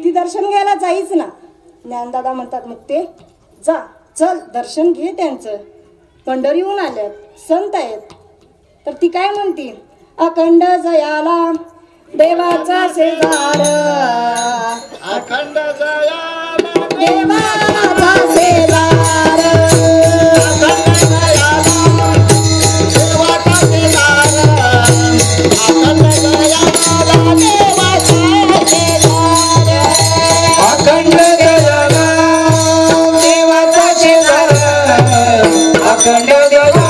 ती दर्शन घ्यायला जाईच ना. ज्ञानदादा म्हणतात मुक्ते जा, चल दर्शन घे त्यांचं. पंढरीहून आल्यात, संत आहेत. तर ती काय म्हणती, अखंड जयाला देवाचा शेजार, अखंड जयाला देवाचा शेजार, अखंड जयाला देवाचा शेजार, अखंड जयाला देवाचा शेजार, अखंड दयाला देवाचा शेजार, अखंड दयाला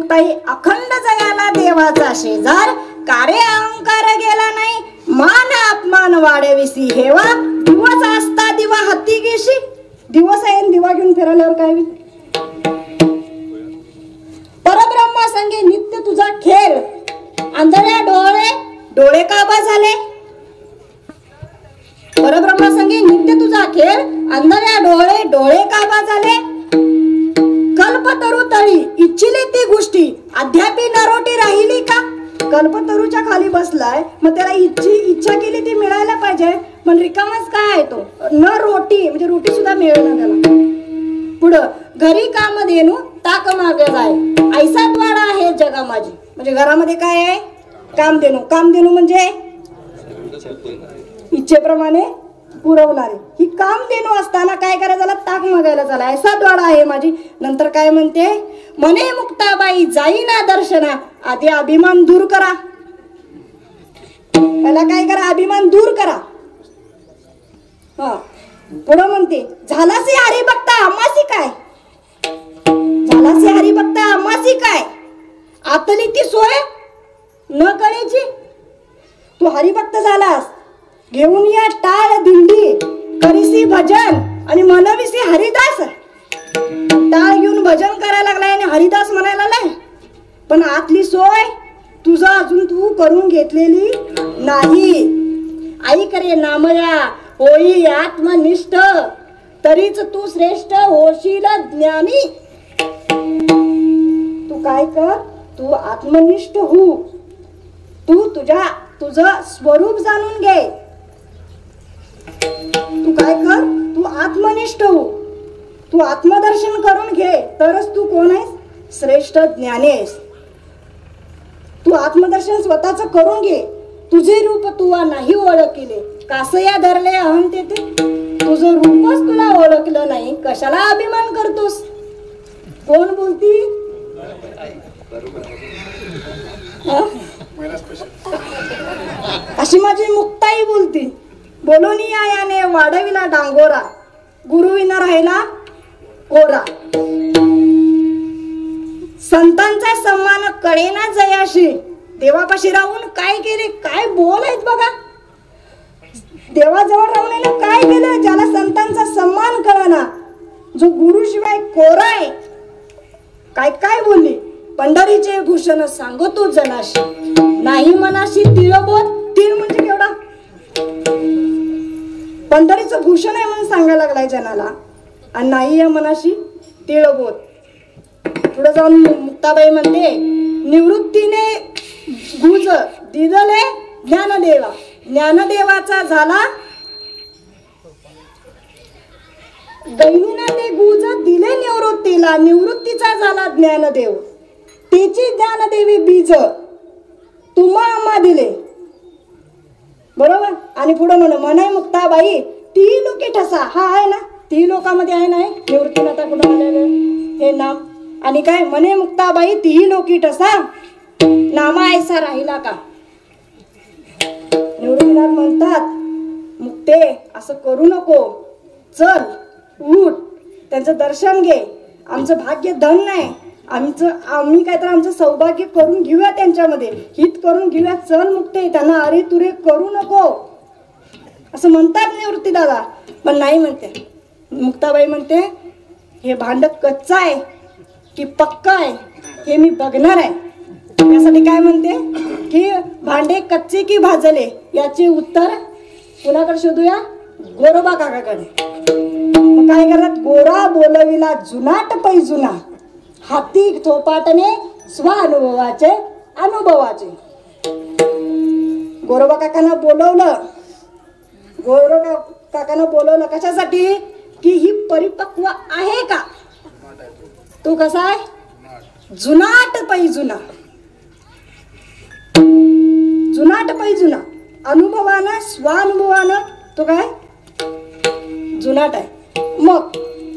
मुक्ताई अखंड जयाला देवाचा शेजार, कार्य अहंकार गेला नाही, मान अपमान वाढविसी हेवा, दिवस असता दिवा हाती घेशी. दिवस आहे दिवा घेऊन फिरल्यावर काय होईल? परब्रह्मा संगे नित्य तुझा खेळ, अंधळ्या डोळे डोळे काबा झाले. परब्रह्मा संगे नित्य तुझा खेळ, अंधळ्या डोळे डोळे काबा झाले. कल्पतरू तळी इच्छिले ती गोष्टी, अद्यापी नरोटी राहिली का? कल्पतरूच्या खाली बसलाय, मग त्याला इच्छा केली ती मिळायला पाहिजे, पण रिकामच काय आहे तो? न रोटी म्हणजे रोटी सुद्धा मिळेल त्याला. पुढं घरी काम देणू ताक मागे जाय, ऐसा द्वाडा आहे जगा माझी. म्हणजे घरामध्ये काय आहे? काम देणू म्हणजे इच्छेप्रमाणे पुरवणारे. ही काम देणू असताना काय करायचं झालं? ताक मागायला झाला. ऐसा द्वाडा आहे माझी. नंतर काय म्हणते? मने मुक्ताबाई जाईना दर्शना, आधी अभिमान दूर करा. पहिला काय करा? अभिमान दूर करा. पुढं म्हणते झालासी हरिभक्ता अमासी काय? झालासी हरिभक्ता अमासी काय? आतली ती सोय न कळेची. तू हरिभक्त झालास, घेऊन या टाळ दिंडी, करीसी भजन आणि मनविसी हरिदास. टाळ घेऊन भजन करायला लागलाय आणि हरिदास म्हणायला लागलाय, पण आतली सोय तुझा अजून तू करून घेतलेली नाही. आई करे नामया होई आत्मनिष्ठ, तरीच तू श्रेष्ठ होशील ज्ञानी. तू काय कर? तू आत्मनिष्ठ हो. तू तुझं स्वरूप जाणून घे. तू काय कर? तू आत्मनिष्ठ हो. तू आत्मदर्शन करून घे, तरच तू कोण आहेस? श्रेष्ठ ज्ञानी आहेस. तू आत्मदर्शन स्वतःच करून घे. तुझे रूप तू नाही ओळखले, कासया धरले अहंते ते. तुझं रूपच तुला ओळखलं नाही, कशाला अभिमान करतोस? कोण बोलती? अशी माझी मुक्ताई बोलती. बोलोनी आयाने वाढविला डांगोरा, गुरुविना राहिला कोरा. संतांचा सन्मान कळेना जयाशी, देवापाशी राहून काय केले? काय बोल आहेत बघा. देवाजवळ राहून काय केलं? ज्याला संतांचा सन्मान कळेना, जो गुरु शिवाय कोरा आहे. काय काय बोलली? पंढरीचे भूषण सांगतो जनाशी, नाही मनाशी तिळबोध. तीळ म्हणजे केवढा? पंढरीचं भूषण आहे म्हणून सांगायला लागलाय जनाला, आणि नाही या मनाशी तिळबोध. पुढे जाऊन मुक्ताबाई म्हणते निवृत्तीने गुज दिदले ज्ञानदेवा. ज्ञानदेवाचा झाला दैनीना ते गुज दिले निवृत्तीला, निवृत्तीचा झाला ज्ञानदेव. तिची ज्ञानदेवी बीज तुम्हा आम्हा दिले. बरोबर. आणि पुढे म्हणे मुक्ताबाई ती लोके ठसा. हा आहे ना, ती लोकांमध्ये आहे ना निवृत्तीनाथा कुठं आलेलं हे नाम. आणि काय म्हणे मुक्ताबाई ती लोकी ठसा, नामा ऐसा राहिला का? निवृत्तीनाथ म्हणतात मुक्ते असं करू नको, चल उठ, त्यांचं दर्शन घे. आमचं भाग्य धन नाही, आम्ही काय तर आमचं सौभाग्य करून घेऊया, त्यांच्यामध्ये हित करून घेऊया. चल मुक्ते, त्यांना अरे तुरे करू नको असं म्हणतात निवृत्ती दादा. पण नाही म्हणते मुक्ताबाई. म्हणते हे भांड कच्चा आहे की पक्का आहे हे मी बघणार आहे. यासाठी काय म्हणते की भांडे कच्चे की भाजले याचे उत्तर कुणाकडे शोधूया? गोरोबा काकाकडे. मग काय करतात? गोरा बोलविला जुनाट पैजुना, हाती थोपाटणे स्वानुभवाचे अनुभवाचे. गोरोबा काकांना बोलवलं. गोरोबा काकांना बोलवलं कशासाठी? की ही परिपक्व आहे का? तो कसा आहे? जुनाट पैजुना. जुनाट पैजुना, अनुभवानं स्वानुभवानं तो काय जुनाट आहे. मग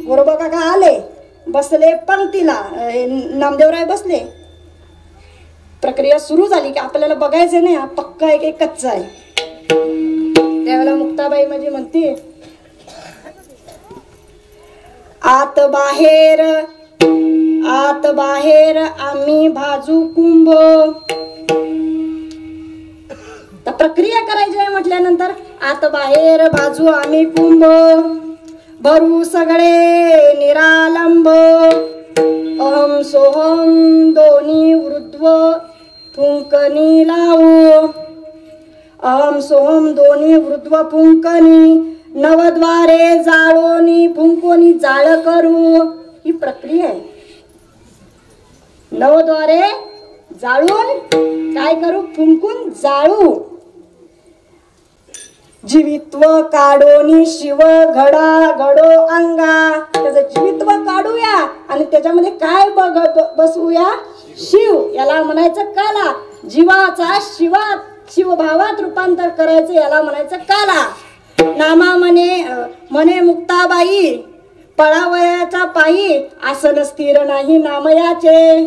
गोरोबा काका आले, बसले पंक्तीला. नामदेवराय बसले. प्रक्रिया सुरू झाली की आपल्याला बघायचं नाही हा पक्का आहे की कच्चा आहे. त्यावेळेला मुक्ताबाई म्हणजे म्हणते आत आत बाहेर आम्ही भाजू कुंभ. तर प्रक्रिया करायची आहे म्हटल्यानंतर आत बाहेर भाजू आम्ही कुंभ. भरू सगळे निरालंब. अहम सोहम दोन्ही ऊर्ध्व फुंकणी लावू. अहम सोहम दोन्ही ऊर्ध्व फुंकणी. नवद्वारे जाळोनी फुंकोनी जाळ करू. ही प्रक्रिया आहे. नवद्वारे जाळून काय करू? फुंकून जाळू. जीवित्व काढोनी शिव घडा घडो अंगा. त्याचं जीवित्व काढूया आणि त्याच्यामध्ये काय बसवूया? शिव. याला म्हणायचं काला. जीवाचा शिवभावात रूपांतर करायचं याला म्हणायचं काला. नामा म्हणे मुक्ताबाई पळावयाचा पायी आसन स्थिर नाही नामयाचे.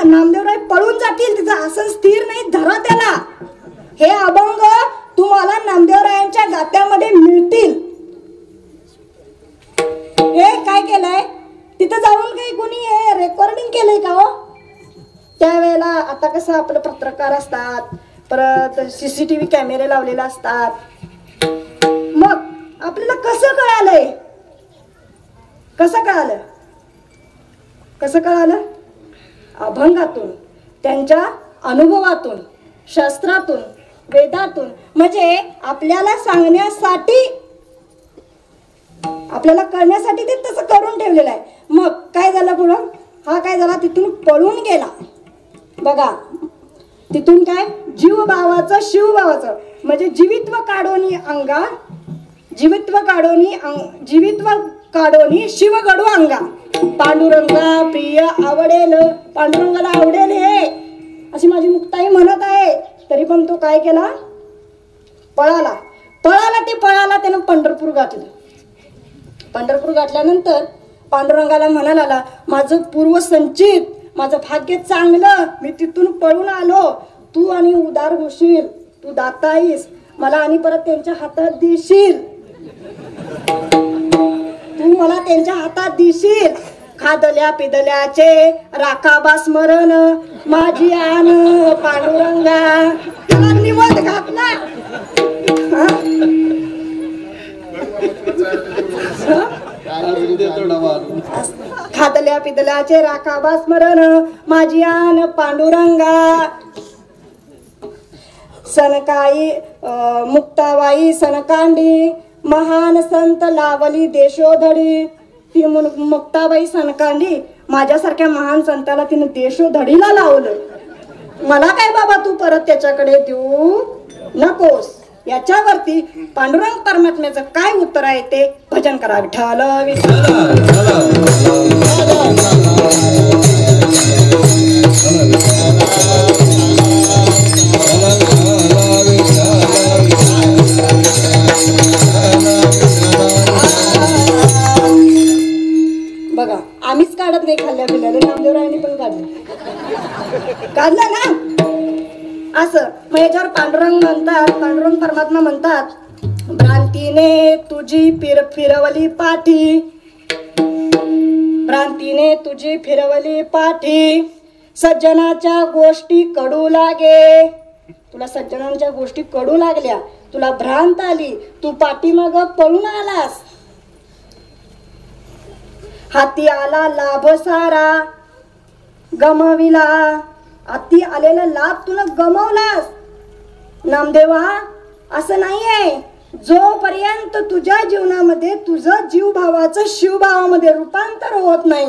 नामदेवराय पळून जातील, तिचं आसन स्थिर नाही, धरा त्याला. हे अभंग तुम्हाला नामदेवरायांच्या गात्यामध्ये मिळतील. हे काय केलंय तिथं जाऊन काही कोणी हे रेकॉर्डिंग केलंय का हो? त्यावेळेला आता कसं आपलं पत्रकार असतात, परत CCTV कॅमेरे लावलेले असतात. मग आपल्याला कसं कळालंय? कसं कळालं? अभंगातून, त्यांच्या अनुभवातून, शास्त्रातून, वेदातून. म्हणजे आपल्याला सांगण्यासाठी, आपल्याला कळण्यासाठी ते तसं करून ठेवलेलं आहे. मग काय झालं पुढं? हा काय झाला? तिथून पळून गेला. बघा तिथून काय? जीवभावाचं शिवभावाचं म्हणजे जीवित्व काढोनी अंगा. जीवित्व काढोनी शिव घडू अंगा. पांडुरंगा प्रिय आवडेल. पांडुरंगाला आवडेल हे अशी माझी मुक्ताई म्हणत आहे. तरी पण तो काय केला? पळाला. त्यानं पंढरपूर गाठलं. पंढरपूर गाठल्यानंतर पांडुरंगाला म्हणाला, माझं पूर्वसंचित, माझं भाग्य चांगलं, मी तिथून पळून आलो. तू आणि उदार होशील, तू दाताईस, मला आणि परत त्यांच्या हातात देशील. तू मला त्यांच्या हातात देशील. खादल्या पिदल्याचे राखाबा स्मरण माझी आन पांडुरंगा. त्याला निवद घातला. खादल्या पिदल्याचे राखाबा स्मरण माझी आन पांडुरंगा. सनकाई मुक्ताबाई सनकांडी महान संत लावली देशोधडी. ती मुक्ताबाई सनकांडी माझ्यासारख्या महान संताला तिने देशोधडीला लावलं. मला काय बाबा तू परत त्याच्याकडे देऊ नकोस. याच्यावरती पांडुरंग परमात्म्याचं काय उत्तर आहे ते भजन करा. विठ्ठल बघा आम्हीच काढत नाही खाल्ल्या पिल्ल्याला, नामदेवरायांनी पण काढलं ना असं. मग याच्यावर पांडुरंग म्हणतात, पांडुरंग परमात्मा म्हणतात, भ्रांतीने तुझी फिरवली पाठी. भ्रांतीने तुझी फिरवली पाठी. सज्जनाच्या गोष्टी कडू लागे. तुला सज्जनांच्या गोष्टी कडू लागल्या, तुला भ्रांत आली, तू पाठीमाग पळून आलास. हाती आला लाभ सारा गमविला. हाती आलेला लाभ तुला गमवलास. नामदेवा असं नाहीये. जोपर्यंत तुझ्या जीवनामध्ये तुझं जीवभावाचं शिवभावामध्ये रूपांतर होत नाही,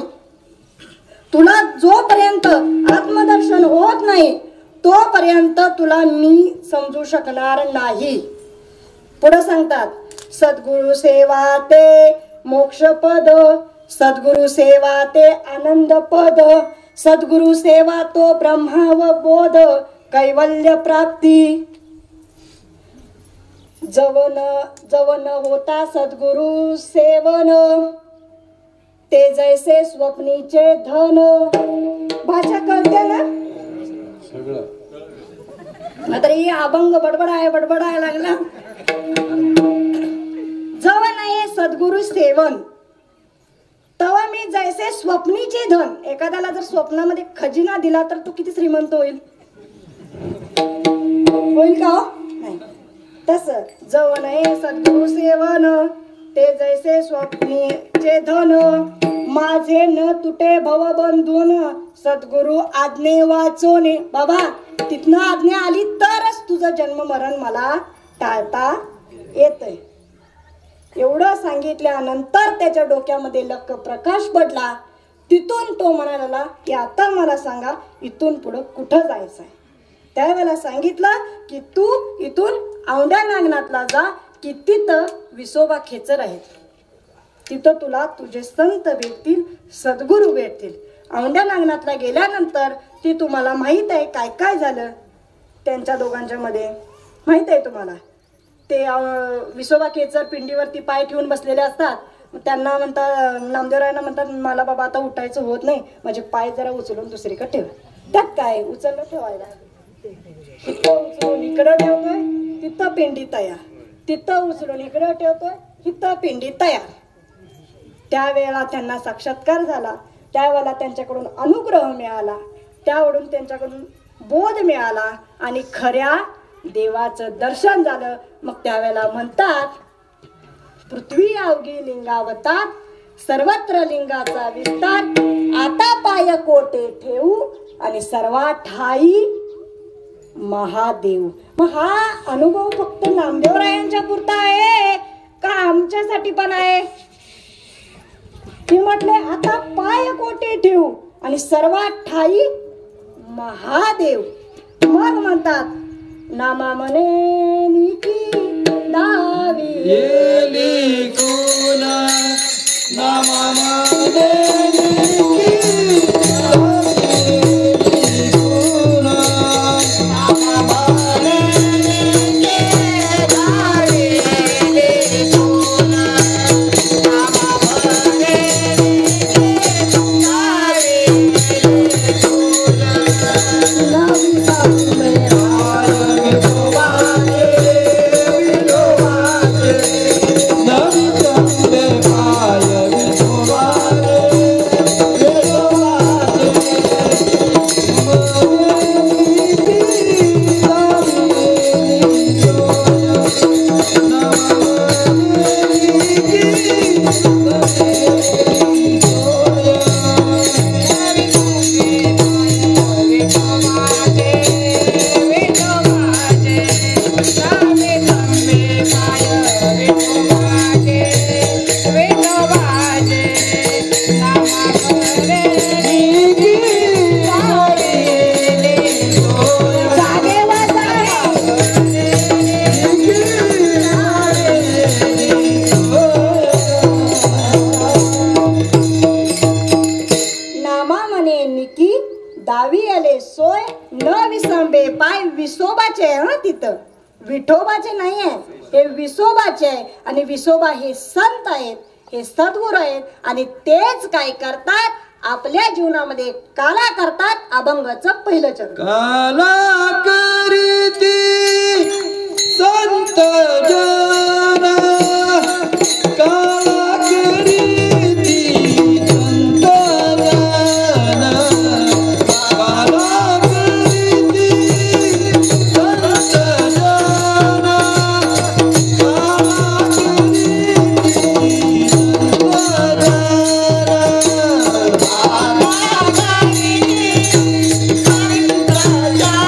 तुला जोपर्यंत आत्मदर्शन होत नाही, तोपर्यंत तुला मी समजू शकणार नाही. पुढे सांगतात, सद्गुरु सेवा ते मोक्ष पद. सद्गुरु सेवा ते आनंद पद. सद्गुरु सेवा तो ब्रह्मावबोध कैवल्य प्राप्ती. जवन होता सद्गुरु सेवन ते जैसे स्वप्नीचे धन. भाषा कळते ना सगळं? मात्र ही अभंग बडबडाय लागला. जवन आहे सद्गुरु सेवन, तेव्हा मी जैसे स्वप्नीचे धन. एखाद्याला जर स्वप्नामध्ये खजिना दिला तर तो किती श्रीमंत होईल? होईल का हो? नाही. तस जवन हे सद्गुरु सेवन ते जैसे स्वप्नीचे धन. माझे न तुटे भव बंधून सद्गुरु आज्ञे वाचोने. बाबा तिथनं आज्ञा आली तरच तुझं जन्म मरण मला टाळता येतंय. एवढं सांगितल्यानंतर त्याच्या डोक्यामध्ये लख प्रकाश पडला. तिथून तो म्हणाला की आता मला सांगा इथून पुढं कुठं जायचंय. त्यावेळेला सांगितलं की तू इथून औंढ्या नागनाथला जा की तिथं विसोबा खेचर आहेत. तिथं तुला तुझे संत भेटतील, सद्गुरू भेटतील. औंढ्या नागनाथला गेल्यानंतर ती तुम्हाला माहीत आहे काय काय झालं त्यांच्या दोघांच्या मध्ये माहीत आहे तुम्हाला. ते विसोबा खेचर पिंडीवरती पाय ठेवून बसलेले असतात. त्यांना म्हणतात, नामदेवरायांना म्हणतात मला बाबा आता उठायचं होत नाही, माझे पाय जरा उचलून दुसरीकडे ठेवा. त्यात काय उचललं ठेवायला, इथं उचलून इकडं ठेवतोय तिथं पिंडी तयार, तिथं उचलून इकडं ठेवतोय इथं पिंडी तयार. त्यावेळेला त्यांना साक्षात्कार झाला. त्यावेळेला त्यांच्याकडून अनुग्रह मिळाला. त्यावरून त्यांच्याकडून बोध मिळाला आणि खऱ्या देवाचं दर्शन झालं. मग त्यावेळेला म्हणतात पृथ्वी अवघी लिंगावतार सर्वत्र लिंगाचा विस्तार. आता पाय कोटे ठेवू आणि सर्वा ठाई महादेव. मग हा अनुभव फक्त नामदेवरायांच्या पुरता आहे का आमच्यासाठी पण आहे? ते म्हटले आता पाय कोटे ठेवू आणि सर्वा ठाई महादेव. मग म्हणतात नामा म्हणे निकी दावी येली गुना नामा मध्ये विठोबाचे नाही आहे, हे विसोबाचे आहे. आणि विसोबा हे संत आहेत, हे सद्गुरू आहेत. आणि तेच काय करतात आपल्या जीवनामध्ये काला करतात अभंगाचं पहिलं चरण. काला करीती संत जन काला करीती संत जन काला करीती संत जन काला करीती संत जन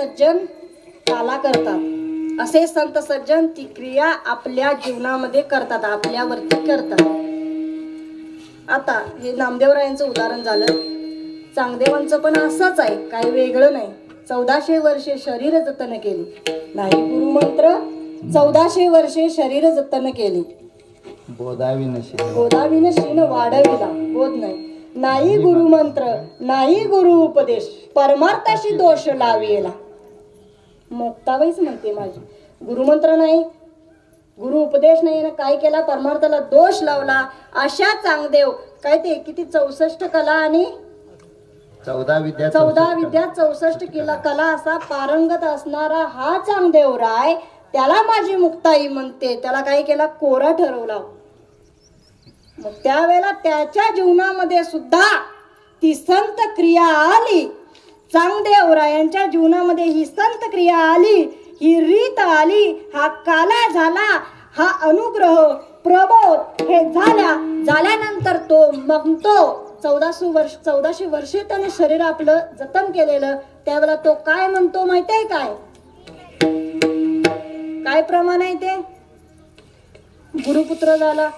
सज्जन काला करतात, असे संत सज्जन ती क्रिया आपल्या जीवनामध्ये करतात, आपल्यावरती करतात. आता हे नामदेवरायांचं उदाहरण झालं. चांगदेवांचं पण असंच आहे, काही वेगळं नाही. 1400 वर्षे शरीर जतन केली, नाही गुरुमंत्र. 1400 वर्षे शरीर जतन केली, बोधाविन शीन वाढविला, बोध नाही. नाही गुरुमंत्र, नाही गुरु उपदेश, परमार्थाशी दोष लाविला. मुक्ताबाईच म्हणते माझी, गुरुमंत्र नाही, गुरु उपदेश नाही, ना काय केला, परमार्थाला दोष लावला. अशा चांगदेव काय ते किती 64 कला आणि 14 विद्या 64 कला असा पारंगत असणारा हा चांगदेव राय, त्याला माझी मुक्ताई म्हणते. त्याला काय केला, कोरा ठरवला. मग त्यावेळेला त्याच्या जीवनामध्ये सुद्धा ती संत क्रिया आली. चांगदेवरायांच्या जीवनामध्ये ही संत क्रिया आली, ही रीत आली, हा काला झाला, हा अनुग्रह प्रबोध हे झाल्यानंतर तो म्हणतो 1400 वर्षे त्याने शरीर आपलं जतन केलेलं. त्यावेळेला तो काय म्हणतो माहितीये काय प्रमाण आहे ते, गुरुपुत्र झालो.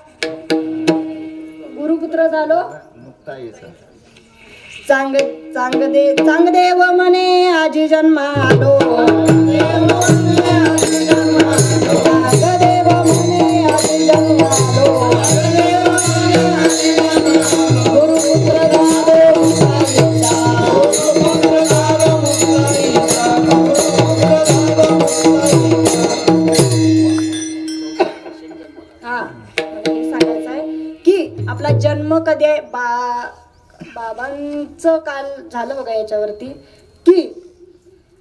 चांगदेव म्हणे आजी जन्मालो, चांगदेव म्हणे आजी जन्मालो, गुरुपुत्र झालो. सांगायचं आहे की आपला जन्म कधी आहे. बाबांचं काल झालं बघा याच्यावरती, की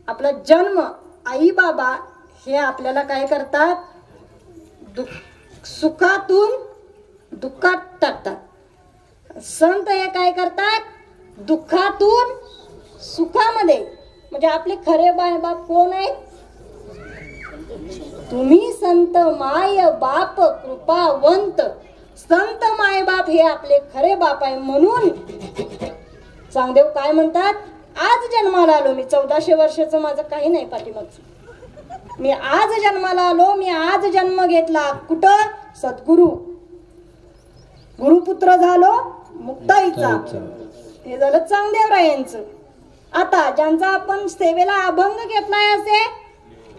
आपला जन्म आई बाबा हे आपल्याला काय करतात, सुखातून दुःखात टाकतात. संत हे काय करतात, दुःखातून सुखामध्ये. म्हणजे आपले खरे बाप कोण आहेत, तुम्ही संत माय बाप कृपावंत. संत माय बाप हे आपले खरे बाप आहे. म्हणून चांगदेव काय म्हणतात, आज जन्माला आलो मी. 1400 वर्षाचं माझं काही नाही पाठीमागचं. मी आज जन्माला आलो, मी आज जन्म घेतला. कुठं, सद्गुरु गुरुपुत्र झालो मुक्ताईचा. हे झालं चांगदेवरायांचं. आता ज्यांचा आपण सेवेला अभंग घेतलाय असे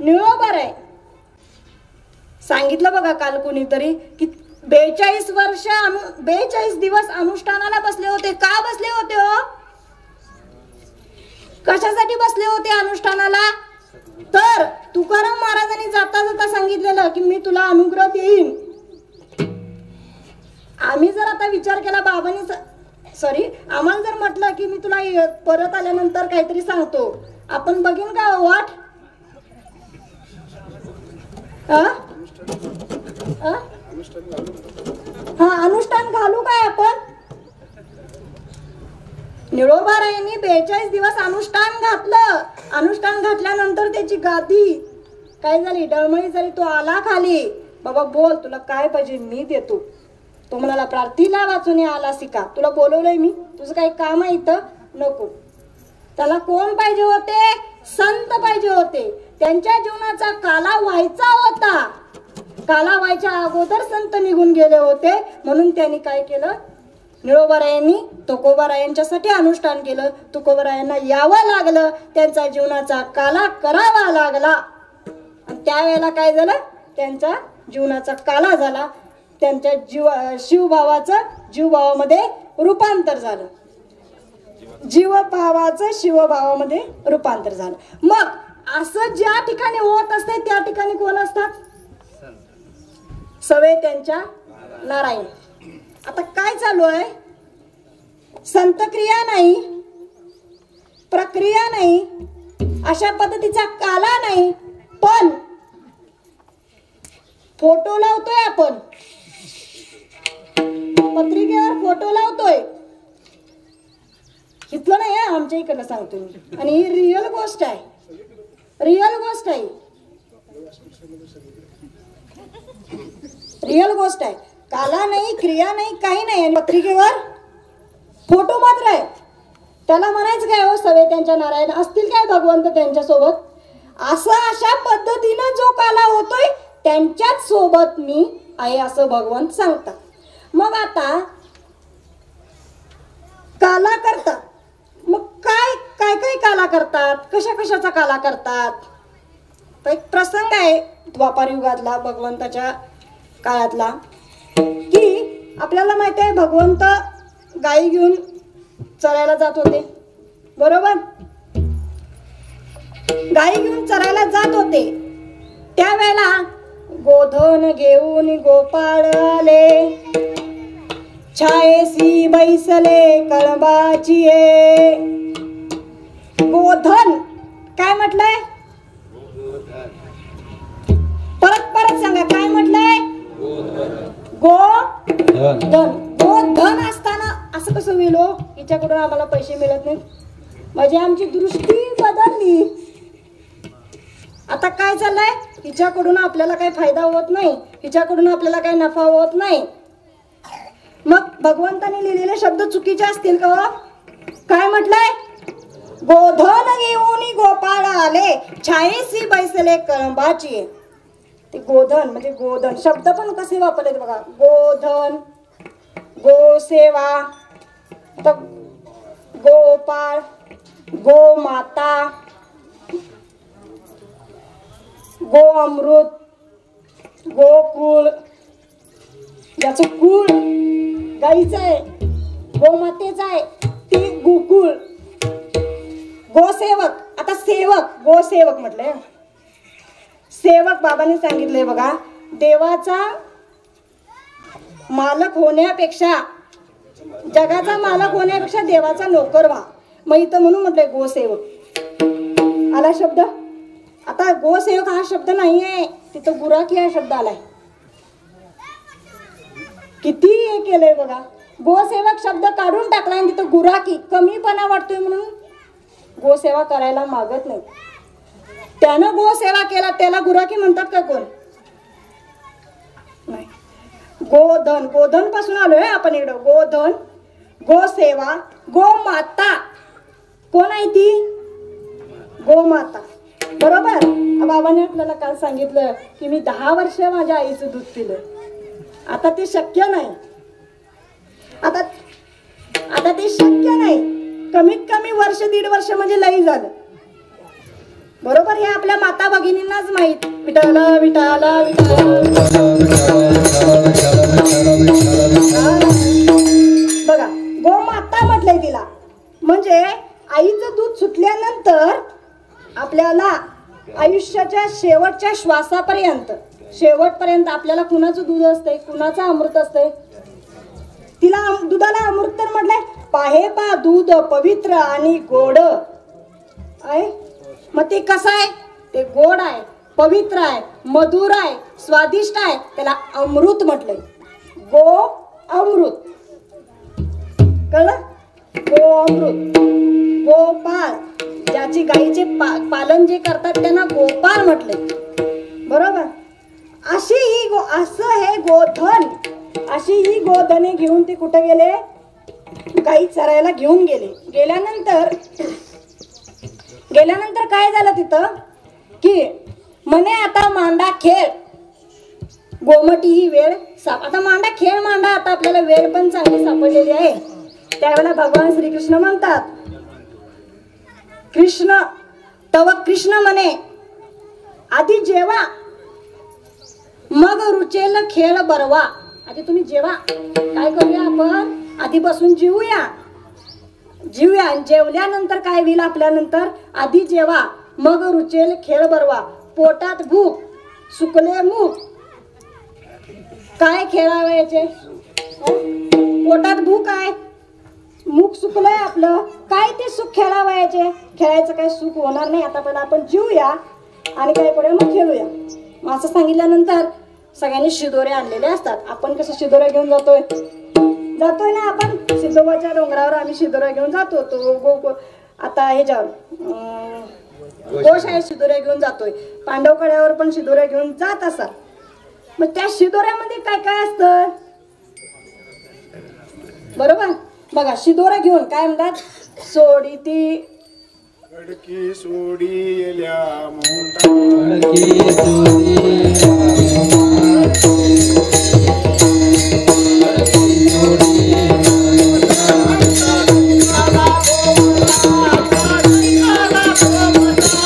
निळोबर आहे. सांगितलं बघा काल कोणीतरी की 42 दिवस अनुष्ठानाला बसले होते. का बसले होते हो, कशासाठी बसले होते अनुष्ठानाला, तर तुकाराम महाराजांनी जाता जाता सांगितलेलं की मी तुला अनुग्रह देईन. आम्ही जर आता विचार केला बाबांनी आम्हाला जर म्हटलं की मी तुला परत आल्यानंतर काहीतरी सांगतो, आपण बघीन का वाट. अनुष्ठान घालू काय आपण. निळोबारायांनी 42 दिवस अनुष्ठान घातलं. अनुष्ठान घातल्यानंतर त्याची गादी काय झाली, डळमळी झाली. तो आला खाली, बाबा बोल तुला काय पाहिजे मी देतो. तो म्हणाला प्रार्थीला वाचून आला सिका, तुला बोलवलंय मी, तुझं काही काम आहे इथं नको. त्याला कोण पाहिजे होते, संत पाहिजे होते. त्यांच्या जीवनाचा काला व्हायचा होता. काला व्हायच्या अगोदर संत निघून गेले होते. म्हणून त्यांनी काय केलं, निळोबारायांनी तुकोबारायांच्यासाठी अनुष्ठान केलं. तुकोबारायांना यावं लागलं, त्यांचा जीवनाचा काला करावा लागला. त्यावेळेला काय झालं, त्यांचा जीवनाचा काला झाला. त्यांच्या शिवभावाचं जीवभावामध्ये रूपांतर झालं. जीवभावाचं शिवभावामध्ये रूपांतर झालं. मग असं ज्या ठिकाणी होत असते त्या ठिकाणी कोण असतात, सवे त्यांच्या नारायण. आता काय चालू आहे, संतक्रिया नाही, प्रक्रिया नाही, अशा पद्धतीचा काला नाही, पण फोटो लावतोय आपण, पत्रिकेवर फोटो लावतोय. इथलं नाही आहे, आमच्या इकडलं सांगतो मी. आणि ही रिअल गोष्ट आहे, रिअल गोष्ट आहे, रिअल गोष्ट आहे. काला नाही, क्रिया नाही, काही नाही. आणि पत्रिकेवर फोटो मात्र आहे. त्याला म्हणायचं काय, हो सवे त्यांच्या नारायण असतील काय भगवंत त्यांच्या सोबत. अशा पद्धतीनं जो काला होतोय त्यांच्याच सोबत मी आहे असं भगवंत सांगतात. मग आता काला करतात, मग काय काय काय काला करतात, कशा कशाचा काला करतात. तर एक प्रसंग आहे द्वापार युगातला, भगवंताच्या काळातला, की आपल्याला माहिती आहे भगवंत गाई घेऊन चरायला जात होते, बरोबर. गाई घेऊन चरायला जात होते त्यावेळेला गोधन घेऊन गोपाळ आले, छायेसी बैसले कळंबाची ये. गोधन काय म्हटलंय, परत सांगा काय म्हटलंय. गोधन. गोधन असताना असं कसं होईल हो, हिच्याकडून आम्हाला पैसे मिळत नाहीत, म्हणजे आमची दृष्टी बदलली. आता काय चाललंय, हिच्याकडून आपल्याला काही फायदा होत नाही, हिच्याकडून आपल्याला काही नफा होत नाही. मग भगवंताने लिहिलेले शब्द चुकीचे असतील का हो? काय म्हटलंय, गोधन घेऊन गोपाळ आले, छायेसी बैसले कळंबाची. ते गोधन म्हणजे गोधन शब्द पण कसे वापरले बघा. गोधन, गोसेवा, गोपाळ, गोमाता, गो अमृत, गोकुळ, ज्याचं कुळ गाईचं आहे, गोमातेचं आहे ते गोकुळ. गोसेवक, आता सेवक, गोसेवक म्हटलंय. सेवक बाबांनी सांगितलंय बघा, देवाचा मालक होण्यापेक्षा, जगाचा मालक होण्यापेक्षा देवाचा नोकर व्हा. मग इथं म्हणून म्हटलंय गोसेवक. आला शब्द. आता गोसेवक हा शब्द नाहीये, तिथं गुराखी हा शब्द आलाय. किती हे केलंय बघा. गोसेवक शब्द काढून टाकलाय आणि तिथं गुराखी, कमीपणा वाटतोय म्हणून गोसेवा करायला मागत नाही. त्यानं गोसेवा केला त्याला गुराखी म्हणतात का कोण? नाही. गोधन, गोधन पासून आलोय आपण इकडं. गोधन, गोसेवा, गोमाता. कोण आहे ती? गोमाता, बरोबर. बाबाने आपल्याला काल सांगितलं की मी 10 वर्ष माझ्या आईचं दूध पिलं. आता ते शक्य नाही, आता ते शक्य नाही. कमीत कमी वर्ष 1.5 वर्ष म्हणजे लई झालं, बरोबर. हे आपल्या माता भगिनींनाच माहित. विठाल विठाल बघा, गोमाता म्हटलंय तिला. म्हणजे आईचं दूध सुटल्यानंतर आपल्याला आयुष्याच्या शेवटच्या शेवटपर्यंत आपल्याला कुणाचं दूध असतंय, कुणाचं अमृत असतंय. तिला दुधाला अमृत तर म्हटलंय. पाहे पा दूध पवित्र आणि गोड आहे. मग ते कसं आहे, ते गोड आहे, पवित्र आहे, मधुर आहे, स्वादिष्ट आहे, त्याला अमृत म्हटलंय. गो अमृत, कळलं. गो अमृत. गोपाळ, ज्याची गाईचे पालन जे करतात त्यांना गोपाळ म्हटलंय, बरोबर. असं हे गोधन, अशी ही गोधने घेऊन ते कुठे गेले, गाई चरायला घेऊन गेले. गेल्यानंतर काय झालं तिथं की म्हणे आता मांडा खेळ, गोमटी ही वेळ साप. आता मांडा खेळ, मांडा आता आपल्याला वेळ पण चांगली सापडलेली आहे. त्यावेळेला भगवान श्रीकृष्ण म्हणतात, कृष्ण म्हणे आधी जेवा मग रुचेल खेळ बरवा. आधी तुम्ही जेवा, काय करूया आपण, आधी बसून जेवूया. जेवल्यानंतर काय होईल आपल्यानंतर, आधी जेवा मग रुचेल खेळ बरवा. पोटात भूक सुकले मूक, काय खेळावायचे, पोटात भूक आहे, मूक सुकलंय आपलं, काय ते सुख खेळावायचे. खेळायचं काय सुख होणार नाही. आता पहिला आपण जेवूया आणि काय करूया मग खेळूया. मग असं सांगितल्यानंतर सगळ्यांनी शिदोरे आणलेले असतात. आपण कसं शिदोऱ्या घेऊन जातोय ना, आपण सिद्धोबाच्या डोंगरावर आम्ही शिदोऱ्या घेऊन जातो. तो आता ह्याच्यावर गोशाळेत शिदोऱ्या घेऊन जातोय, पांडवकड्यावर पण शिदोऱ्या घेऊन जात असाल. मग त्या शिदोऱ्यामध्ये काय काय असतं, बरोबर. बघा, शिदोरा घेऊन काय म्हणतात, सोडी ती खडकी सोडिल्या मोठा खडकी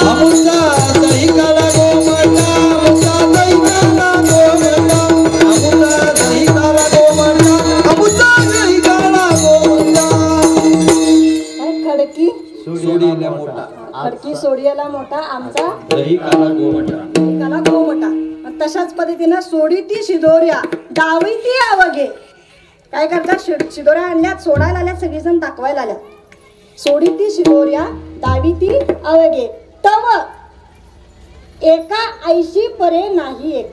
अमुता दही काला गोमटा अमुता दही काला गोमटा अमुता दही काला गोमटा अमुता दही काला गोमटा खडकी सोडीला मोठा खडकी सोडियाला मोठा आमचा दही काला गोमटा त्याला गोमटा. तशाच पद्धतीनं सोडी ती शिदोऱ्या डावी ती आवगे. काय करतात शिदोऱ्या आणल्यात सोडायला आल्यात सगळीजण दाखवायला आल्यात. सोडी ती शिदोऱ्या डावी ती आवगे तव एका 80 परे नाही एक.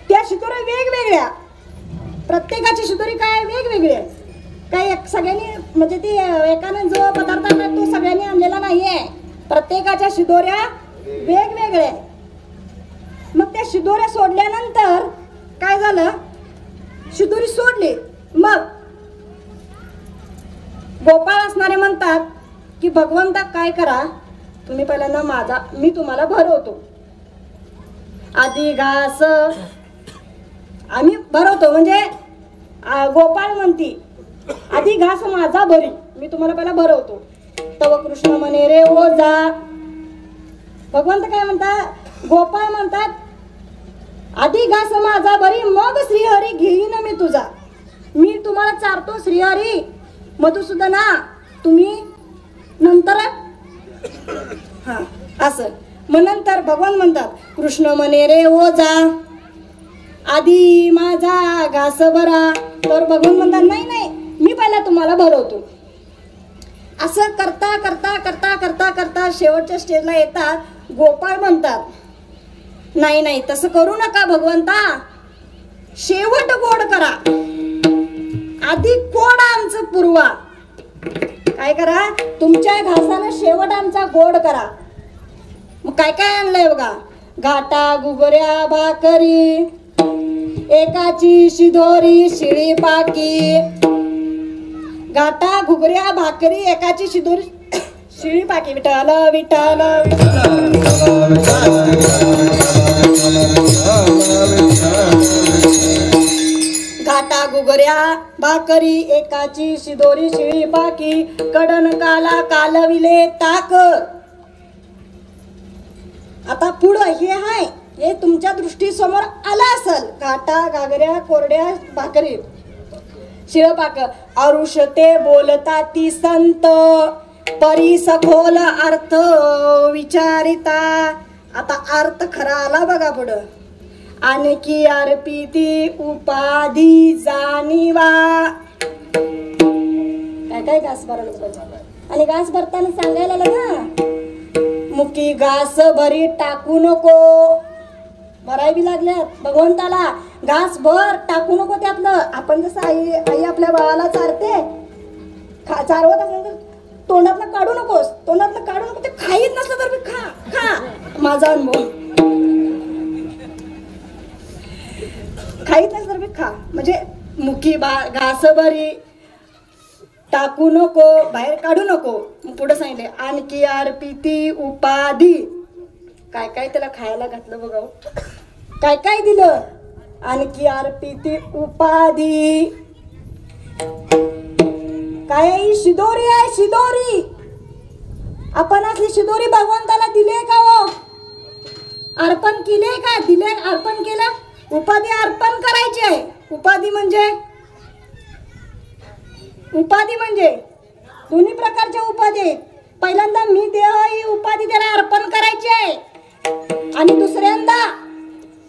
त्या शिदोऱ्या वेगवेगळ्या प्रत्येकाची शिदोरी काय वेगवेगळी आहे. काय एक सगळ्यांनी म्हणजे ती एकानं जो पदार्थ आणला तो सगळ्यांनी आणलेला नाहीये. प्रत्येकाच्या शिदोऱ्या वेगवेगळ्या. मग त्या शिदोऱ्या सोडल्यानंतर काय झालं शिदोरी सोडली. मग गोपाळ असणारे म्हणतात की भगवंता काय करा तुम्ही पहिल्यांदा माझा मी तुम्हाला भरवतो. आधी घास आम्ही भरवतो म्हणजे गोपाळ म्हणती आधी घास माझा भरी मी तुम्हाला पहिला भरवतो. तव कृष्ण म्हणे रे ओ जा. भगवंत काय म्हणतात गोपाळ म्हणतात आधी घास माझा भरी मग श्रीहरी घेईन मी तुझा. मी तुम्हाला चारतो श्रीहरी मधुसूदना तुम्ही नंतर हा असं. मग नंतर भगवान म्हणतात कृष्ण म्हणे रे ओ जा आधी माझा घास भरा. तर भगवान म्हणतात नाही नाही मी पहिला तुम्हाला भरवतो. असं करता करता करता करता करता शेवटच्या स्टेजला येतात. गोपाळ म्हणतात नाही नाही तसं करू नका भगवंता शेवट गोड करा. आधी कोड आमचं पुरवा. काय करा तुमच्या घासानं शेवट आमचा गोड करा. मग काय काय आणलंय बघा घाटा गुगऱ्या भाकरी एकाची शिदोरी शिळी पाकी. घाटा घुगऱ्या भाकरी एकाची शिदोरी शिळी पाकी. विठ्ठल विठ्ठल घाटा घुगऱ्या भाकरी एकाची शिदोरी शिळी पाकी. कडन काला कालविले ताक. आता पुढं हे हाय हे तुमच्या दृष्टीसमोर आलं असल. घाटा घागऱ्या कोरड्या भाकरी शिळपाक. अरुषते बोलता ती संत परी सखोल अर्थ विचारिता. आता अर्थ खरा आला बघा पुढं. आणखी अर्पिती उपाधी जाणीवा. काय काय घास भरायला आणि घास भरताना सांगायला ना मुकी घास भरी टाकू नको. भराय बी लागल्यात भगवंताला घास भर टाकू नको त्यातलं. आपण जसं आई आपल्या बाळाला चारते चारवत असेल तर तोंडातलं काढू नकोस. तोंडातलं काढू नको. ते खाईत नसलं तर मी खा खा. माझा अनुभव खाईत नसलं तर मी खा म्हणजे मुखी घास भरी टाकू नको बाहेर काढू नको. पुढे सांगितले आणखी अर्पिती उपाधी. काय काय त्याला खायला घातलं बघा काय काय दिलं. आणखी अर्पिती उपाधी. काय शिदोरी आहे शिदोरी. आपण असली शिदोरी भगवंताला दिले का हो अर्पण केले का दिले अर्पण केलं. उपाधी अर्पण करायची आहे. उपाधी म्हणजे दोन्ही प्रकारच्या उपाधी आहेत. पहिल्यांदा मी देह ही उपाधी त्याला अर्पण करायची आहे. आणि दुसऱ्यांदा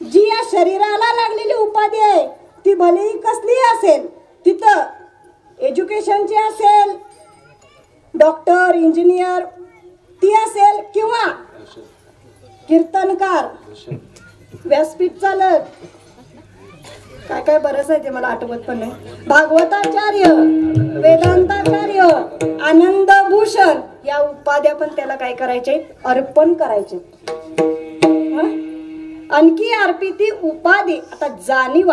जी या शरीराला लागलेली उपाधी आहे ती भलेही कसली असेल तिथं एज्युकेशनची असेल डॉक्टर इंजिनियर ती असेल किंवा कीर्तनकार व्यासपीठ चालक काय काय बरंच आहे ते मला आठवत पण नाही. भागवताचार्य वेदांताचार्य आनंद भूषण या उपाध्या पण त्याला काय करायचे अर्पण करायचे. आणखी अर्पिती उपाधी. आता जाणीव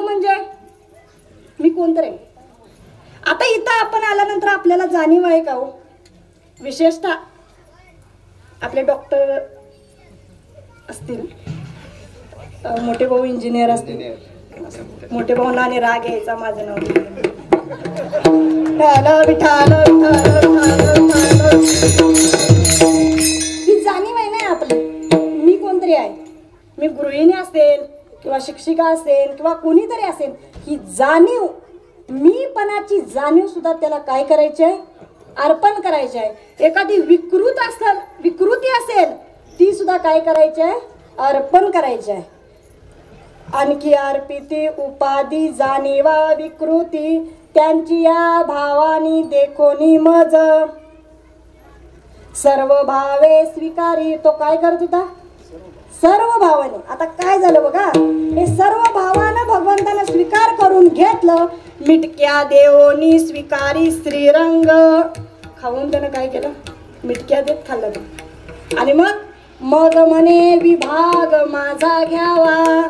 म्हणजे मी कोणतर आहे. आता इथं आपण आल्यानंतर आपल्याला जाणीव आहे का हो, विशेषतः आपले डॉक्टर असतील, मोठे भाऊ इंजिनियर असतील, मोठे भाऊंना आणि राग यायचा माझं नाव ही जाणीव आहे ना आपली, मी कोणतरी आहे, मी गृहिणी असेल किंवा शिक्षिका असेल किंवा कोणीतरी असेल, ही जाणीव, मीपणाची जाणीव सुद्धा त्याला काय करायची आहे, अर्पण करायची आहे. एखादी विकृती असेल ती सुद्धा काय करायची आहे, अर्पण करायची आहे. आणखी अर्पिती उपाधी जाणीवा विकृती त्यांची या भावानी देखोनी मज सर्व भावे स्वीकारी. तो काय करत होता, सर्व भावाने. आता काय झालं बघा, हे सर्व भावानं भगवंतानं स्वीकार करून घेतलं. मिटक्या देवोनी स्वीकारी श्रीरंग. खाऊन त्यानं काय केलं, मिटक्या देत खाल्लं ते. आणि मग म्हणे विभाग माझा घ्यावा.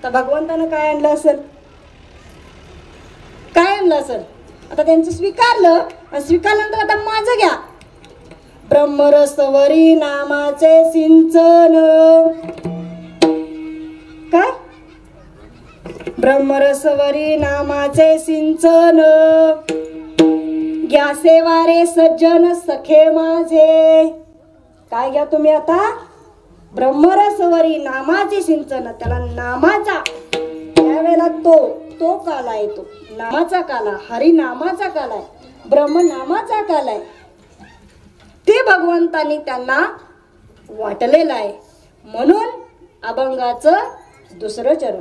तर भगवंतानं काय आणलं असेल, काय आणलं असेल, आता त्यांचं स्वीकारलं आणि स्वीकारल्यानंतर आता माझं घ्या. ब्रह्मरसवरी नामाचे सिंचन. काय, ब्रह्मरसवरी नामाचे सिंचन घ्या सेवारे सज्जन सखे माझे. काय घ्या तुम्ही आता, ब्रह्मरसवरी नामाचे सिंचन. त्याला नामाचा त्यावेळेला तो काला येतो, नामाचा काला, हरिनामाचा काला आहे, ब्रह्मनामाचा काला आहे. ते भगवंतानी त्यांना वाटलेलं आहे. म्हणून अभंगाचं दुसरं चरण.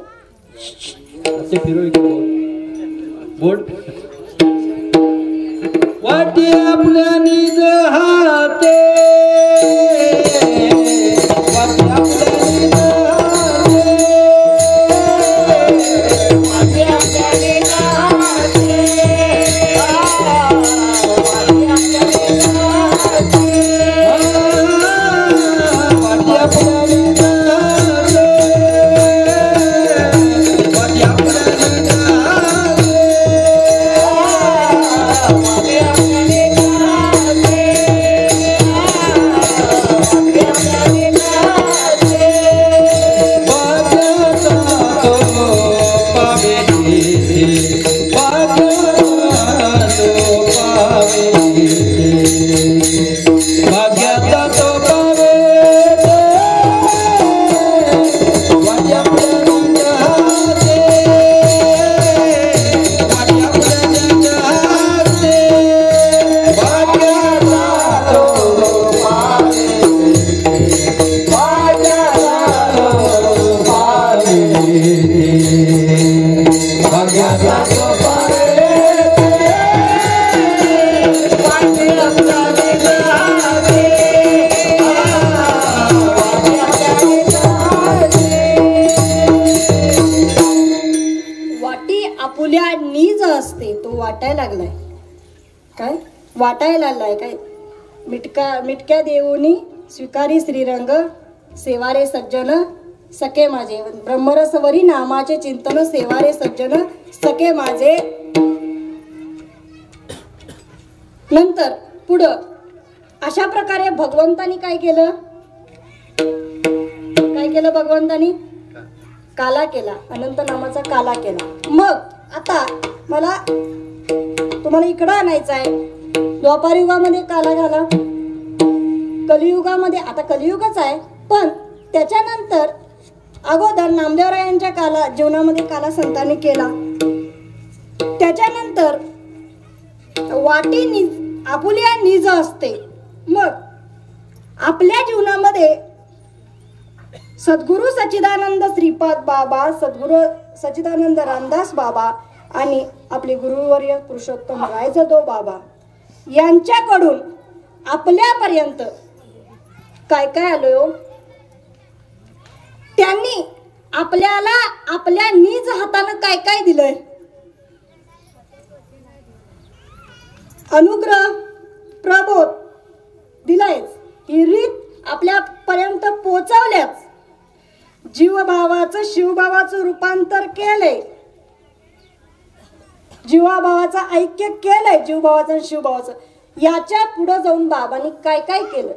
वाटे आपल्या निज हाते, वाटे आपल्या निज हाते, वाटे आपल्या निज हाते, वाटे आपल्या निज हाते, वाटे आपल्या निज हाते, वाटे आपल्या निज हाते. वाटायला लागलाय काय, मिटक्या देऊनी स्वीकारी श्रीरंग सेवारे सज्जन सखे माझे. ब्रह्मरसवरी नामाचे चिंतन सेवारे सज्जन सखे माझे. नंतर पुढं अशा प्रकारे भगवंतानी काय केलं भगवंतानी काला केला, अनंत नामाचा काला केला. मग आता मला तुम्हाला इकडं आणायचं आहे. द्वापार युगामध्ये काला झाला, कलियुगामध्ये, आता कलियुगच आहे, पण त्याच्यानंतर अगोदर नामदेवरायांच्या काला जीवनामध्ये काला संतांनी केला. त्याच्यानंतर वाटी आपुल्या निज असते. मग आपल्या जीवनामध्ये सद्गुरु सच्चिदानंद श्रीपाद बाबा, सद्गुरु सच्चिदानंद रामदास बाबा आणि आपले गुरुवर्य पुरुषोत्तम रायजदो बाबा यांच्याकडून आपल्यापर्यंत काय काय आलो. त्यांनी आपल्याला आपल्या निज हातानं काय काय दिलंय, अनुग्रह प्रबोध दिलायच. ही रीत आपल्यापर्यंत पोचवल्याच. जीवभावाचं शिवभावाचं रूपांतर केलंय. जीवाभावाचं ऐक्य केलंय, जीवभावाचं आणि शिवभावाचं. याच्या पुढे जाऊन बाबांनी काय काय केलं.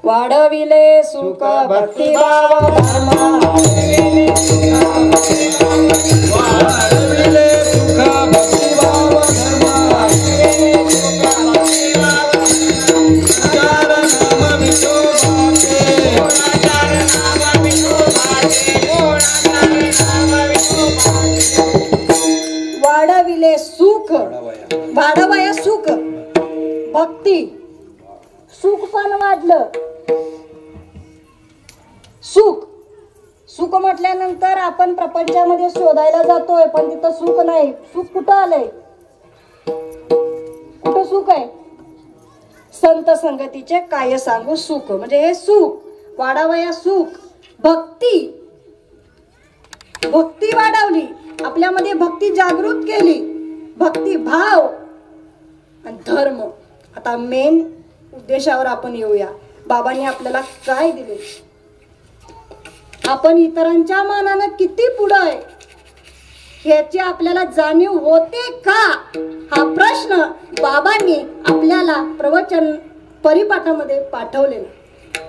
वाढविले सुख भक्तिभाव धर्मा, वाढविले सुख भक्तिभाव धर्मा, चार नाम विठोबाचे, वाढविले सुख, वाढवाया सुख भक्ती, सुख पण वाढलं. सुख सुख म्हटल्यानंतर आपण प्रपंचामध्ये शोधायला जातोय, पण तिथं सुख नाही. सुख कुठं आलंय? कुठं सुख आहे? संत संगतीचे काय सांगू सुख, म्हणजे हे सुख वाढावया सुख. भक्ती, भक्ती वाढवली, आपल्यामध्ये भक्ती जागृत केली, भक्ती भाव आणि धर्म. आता मेन उद्देशावर आपण येऊया. बाबांनी आपल्याला काय दिले, आपण इतरांच्या मानानं किती पुढं आहे याची आपल्याला जाणीव होते का, हा प्रश्न बाबांनी आपल्याला प्रवचन परिपाठामध्ये पाठवलेला.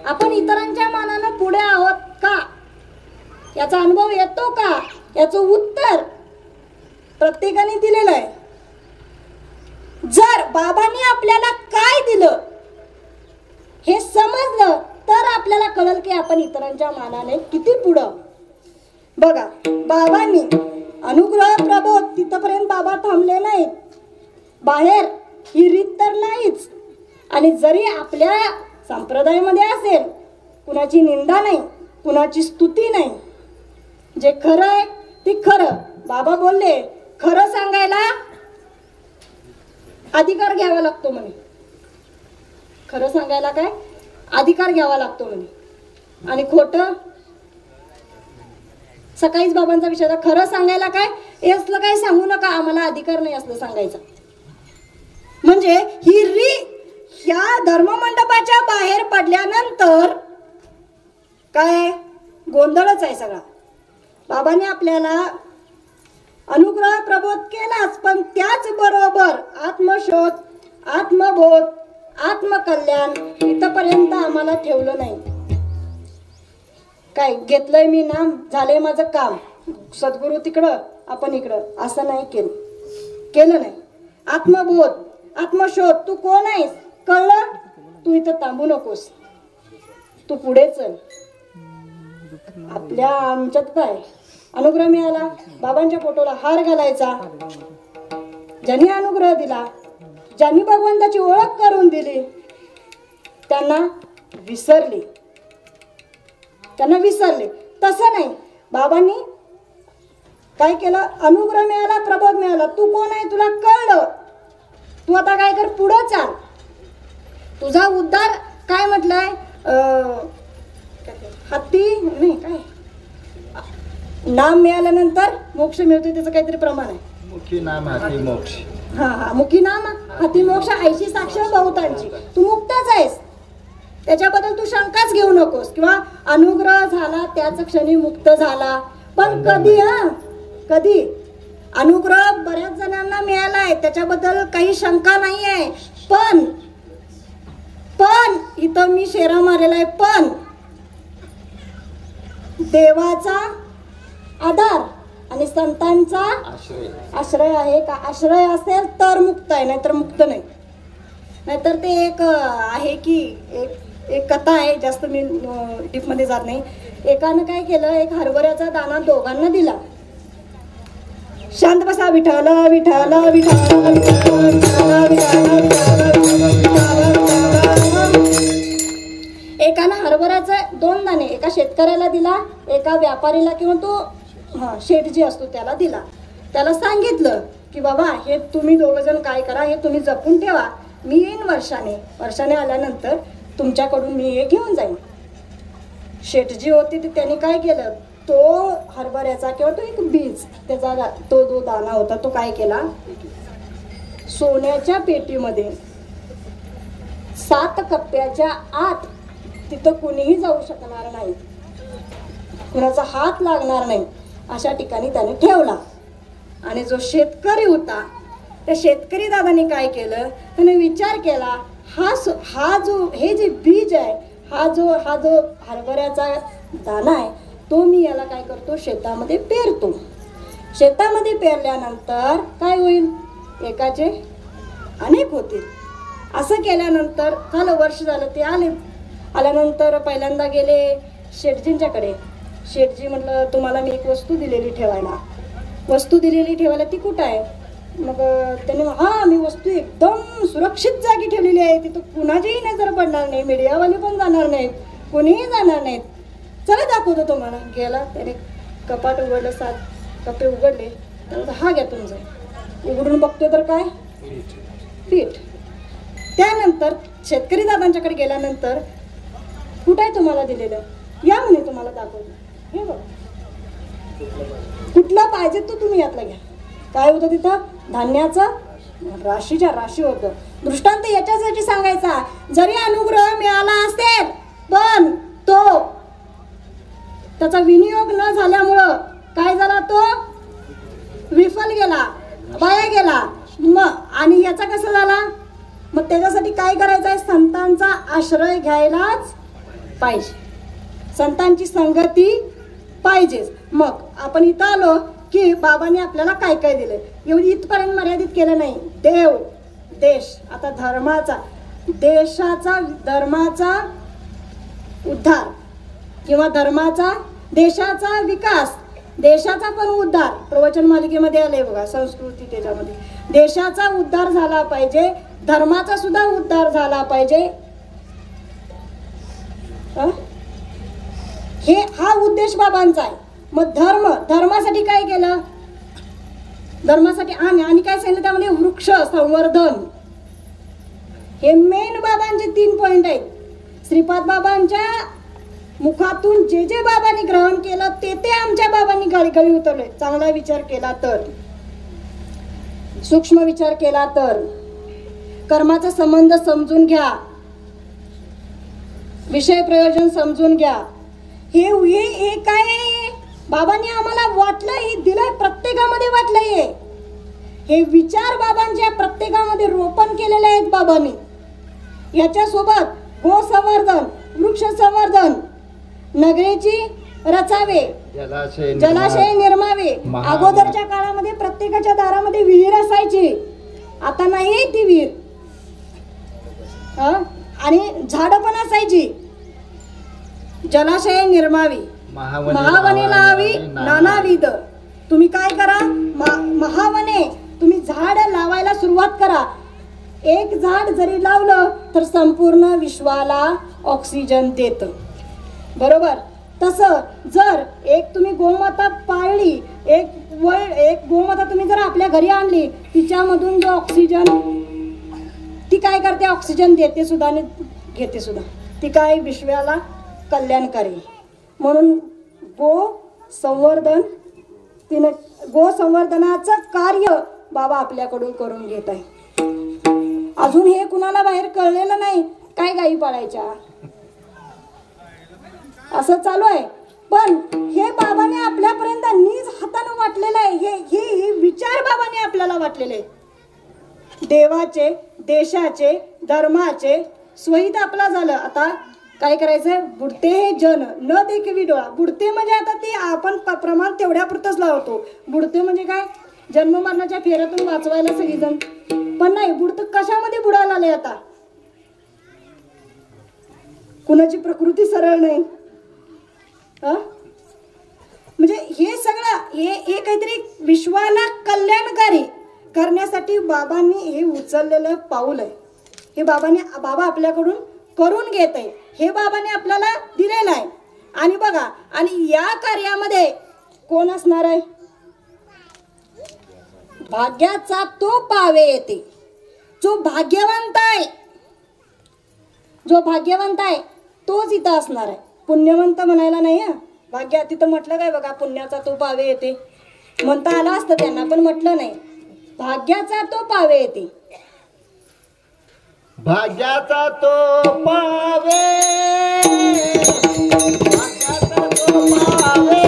आपण इतरांच्या मानानं पुढे आहोत का, याचा अनुभव येतो का, याचं उत्तर प्रत्येकाने दिलेलं आहे. जर बाबांनी आपल्याला काय दिलं हे समजलं तर आपल्याला कळेल की आपण इतरांच्या मानाने किती पुढं. बघा, बाबांनी अनुग्रह प्रबोध तिथपर्यंत बाबा थांबले नाहीत. बाहेर ही रीत तर नाहीच. आणि जरी आपल्या संप्रदायामध्ये असेल, कुणाची निंदा नाही, कुणाची स्तुती नाही, जे खरं आहे ते खरं. बाबा बोलले खरं सांगायला अधिकार घ्यावा लागतो म्हणे. खरं सांगायला काय अधिकार घ्यावा लागतो म्हणे. आणि खोटं, सकाळीच बाबांचा विषय होता, खरं सांगायला काय हे असलं काय सांगू नका, आम्हाला अधिकार नाही असलं सांगायचा. म्हणजे ही ह्या धर्ममंडपाच्या बाहेर पडल्यानंतर काय गोंधळच आहे सगळा. बाबांनी आपल्याला अनुग्रह प्रबोध केलाच, पण त्याच बरोबर आत्मशोध, आत्मबोध, आत्मकल्याण इथपर्यंत आम्हाला ठेवलं नाही. काय घेतलंय मी नाम, झालंय माझं काम, सद्गुरू तिकडं आपण इकडं, असं नाही केलं नाही. आत्मबोध, आत्मशोध, तू कोण आहेस कळलं, तू इथं थांबू नकोस, तू पुढे चल. आमच्यात काय अनुग्रह मिळाला, बाबांच्या फोटोला हार घालायचा. ज्यांनी अनुग्रह दिला, ज्यांनी भगवंताची ओळख करून दिली, त्यांना विसरले. तसं नाही. बाबांनी काय केलं, अनुग्रह मिळाला, प्रबोध मिळाला, तू कोण आहे तुला कळलं, तू आता काय कर, पुढं चाल, तुझा उद्धार. काय म्हटलंय, हत्ती नाही काय, नाम मिळाल्यानंतर मोक्ष मिळतो, त्याचं काहीतरी प्रमाण आहे. मुखी नाम हाती मोक्ष. हा, मुखी नाम हाती मोक्ष, ऐशी साक्ष बहुतांची. तू मुक्तच आहेस, त्याच्याबद्दल तू शंकाच घेऊ नकोस. किंवा अनुग्रह झाला त्याच क्षणी मुक्त झाला, पण कधी अनुग्रह बऱ्याच जणांना मिळालाय, त्याच्याबद्दल काही शंका नाही आहे. पण इथं मी शेरा मारलेला आहे, पण देवाचा आधार आणि संतांचा आश्रय आहे का, आश्रय असेल तर मुक्त आहे, नाहीतर मुक्त नाही. नाहीतर ते एक आहे की एक कथा आहे, जास्त मी डीप मध्ये जात नाही. एकानं काय केलं, एक हरभऱ्याचा दाना दोघांना दिला. शांत बसा, विठ्ठल विठ्ठल विठ्ठल एकानं हरभऱ्याचे 2 दाणे एका शेतकऱ्याला दिला, एका व्यापारीला किंवा तो शेठ जी असतो त्याला दिला. त्याला सांगितलं की बाबा हे तुम्ही 2 जण काय करा, हे तुम्ही जपून ठेवा, मी येईन वर्षाने आल्यानंतर तुमच्याकडून मी हे घेऊन जाईन. शेठजी होती ती, त्यांनी काय केलं, तो हरभऱ्याचा किंवा तो एक बीज, त्याचा तो दाना होता, तो काय केला, सोन्याच्या पेटीमध्ये 7 कप्प्याच्या आत, तिथं कुणीही जाऊ शकणार नाही, कुणाचा हात लागणार नाही, अशा ठिकाणी त्याने ठेवला. आणि जो शेतकरी होता त्या शेतकरी दादाने काय केलं, त्याने विचार केला हा जो हे जे बीज आहे, हा जो हरभऱ्याचा दाणा आहे, तो मी याला काय करतो, शेतामध्ये पेरतो. शेतामध्ये पेरल्यानंतर काय होईल, एकाचे अनेक होतील. असं केल्यानंतर झालं, वर्ष झालं, ते आल्यानंतर पहिल्यांदा गेले शेठजींच्याकडे. शेठजी म्हटलं तुम्हाला मी एक वस्तू दिलेली ठेवायला, ती कुठं आहे? मग त्याने हां मी वस्तू एकदम सुरक्षित जागी ठेवलेली आहे, तिथं कुणाचीही नजर पडणार नाही, मीडियावाले पण जाणार नाहीत, कोणीही जाणार नाहीत, चला दाखवतो तुम्हाला. गेला त्याने कपाट उघडलं, 7 कप्पे उघडले. हा घ्या तुमचं. उघडून बघतो तर काय, पीठ. त्यानंतर शेतकरी दादांच्याकडे गेल्यानंतर कुठं आहे तुम्हाला दिलेलं, या म्हणे तुम्हाला दाखवतो. हे बघ कुठला पाहिजे तो तुम्ही यातला घ्या. काय होतं तिथं, धान्याचं राशीच्या राशी होतं. दृष्टांत याच्यासाठी सांगायचा, जरी अनुग्रह मिळाला असेल पण तो त्याचा विनियोग न झाल्यामुळं काय झाला, तो विफल गेला, वाया गेला. मग आणि याचा कसं झाला, मग त्याच्यासाठी काय करायचं आहे, संतांचा आश्रय घ्यायलाच पाहिजे, संतांची संगती पाहिजेच. मग आपण इथं आलो की बाबांनी आपल्याला काय काय दिलं, एवढी इथपर्यंत मर्यादित केलं नाही. देव, देश, आता धर्माचा, धर्माचा उद्धार किंवा देशाचा विकास, देशाचा पण उद्धार प्रवचन मालिकेमध्ये आले बघा, संस्कृती त्याच्यामध्ये. देशाचा उद्धार झाला पाहिजे, धर्माचा सुद्धा उद्धार झाला पाहिजे. हा उद्देश बाबांचा आहे. मग धर्मासाठी काय केलं, धर्मासाठी आणि काय सांगितलं त्यामध्ये, वृक्ष संवर्धन. हे मेन बाबांचे 3 पॉइंट आहेत. श्रीपाद बाबांच्या मुखातून जे बाबांनी ग्रहण केलं ते आमच्या बाबांनी गळी उतरले. चांगला विचार केला तर, सूक्ष्म विचार केला तर, कर्माचा संबंध समजून घ्या, विषय प्रयोजन समजून घ्या. हे काय आहे, बाबांनी आम्हाला वाटलं, हे दिलंय, प्रत्येकामध्ये वाटलंय. हे विचार बाबांच्या प्रत्येकामध्ये रोपण केलेले आहेत बाबांनी. याच्यासोबत गो संवर्धन, वृक्ष संवर्धन, नगरेची रचावे, जलाशय निर्मावे. अगोदरच्या काळामध्ये प्रत्येकाच्या दारामध्ये विहीर असायची, आता नाही ती विहीर. आणि झाडं पण असायची. जलाशय निर्मावी, महावने लावावी नानाविध. तुम्ही काय करा, महावने तुम्ही झाड लावायला सुरुवात करा. एक झाड जरी लावलं तर संपूर्ण विश्वाला ऑक्सिजन देतं, बरोबर. तसं जर एक तुम्ही गोमाता पाळली, एक गोमाता तुम्ही जर आपल्या घरी आणली, तिच्यामधून जो ऑक्सिजन ती काय करते, ऑक्सिजन देते सुद्धा आणि घेते सुद्धा. ती काय विश्वाला कल्याणकारी. म्हणून गो संवर्धनाचं कार्य बाबा आपल्याकडून करून घेत आहे. अजून हे कुणाला बाहेर कळलेलं नाही, काय गायी पाळायच्या असं चालू आहे. पण हे बाबाने आपल्यापर्यंत निज हाताने वाटलेलं आहे. हे विचार बाबाने आपल्याला वाटलेले, देवाचे, देशाचे, धर्माचे. स्वहित आपला झालं. आता काय करायचंय, बुडते हे जन न देखील डोळा. बुडते म्हणजे आता ते आपण प्रमाण तेवढ्या पुरतच लावतो. बुडते म्हणजे काय, जन्म मरणाच्या फेऱ्यातून वाचवायला सगळीजण. पण नाही, बुडतं कशामध्ये बुडायला आले आता, कुणाची प्रकृती सरळ नाही. म्हणजे हे सगळं हे काहीतरी विश्वाला कल्याणकारी करण्यासाठी बाबांनी हे उचललेलं पाऊल आहे. हे बाबा आपल्याकडून करून घेत आहे. हे बाबांनी आपल्याला दिलेलं आहे. आणि बघा, आणि या कार्यामध्ये कोण असणार आहे, भाग्याचा तो पावे येते. जो भाग्यवंत आहे तोच इथं असणार आहे. पुण्यवंत म्हणायला नाही. भाग्य तिथं म्हटलं काय बघा, पुण्याचा तो पावे येते म्हणता आलं असतं त्यांना, पण म्हटलं नाही. भाग्याचा तो पावे येते, भाग्याचा तो पावे, भाग्याचा तो पावे.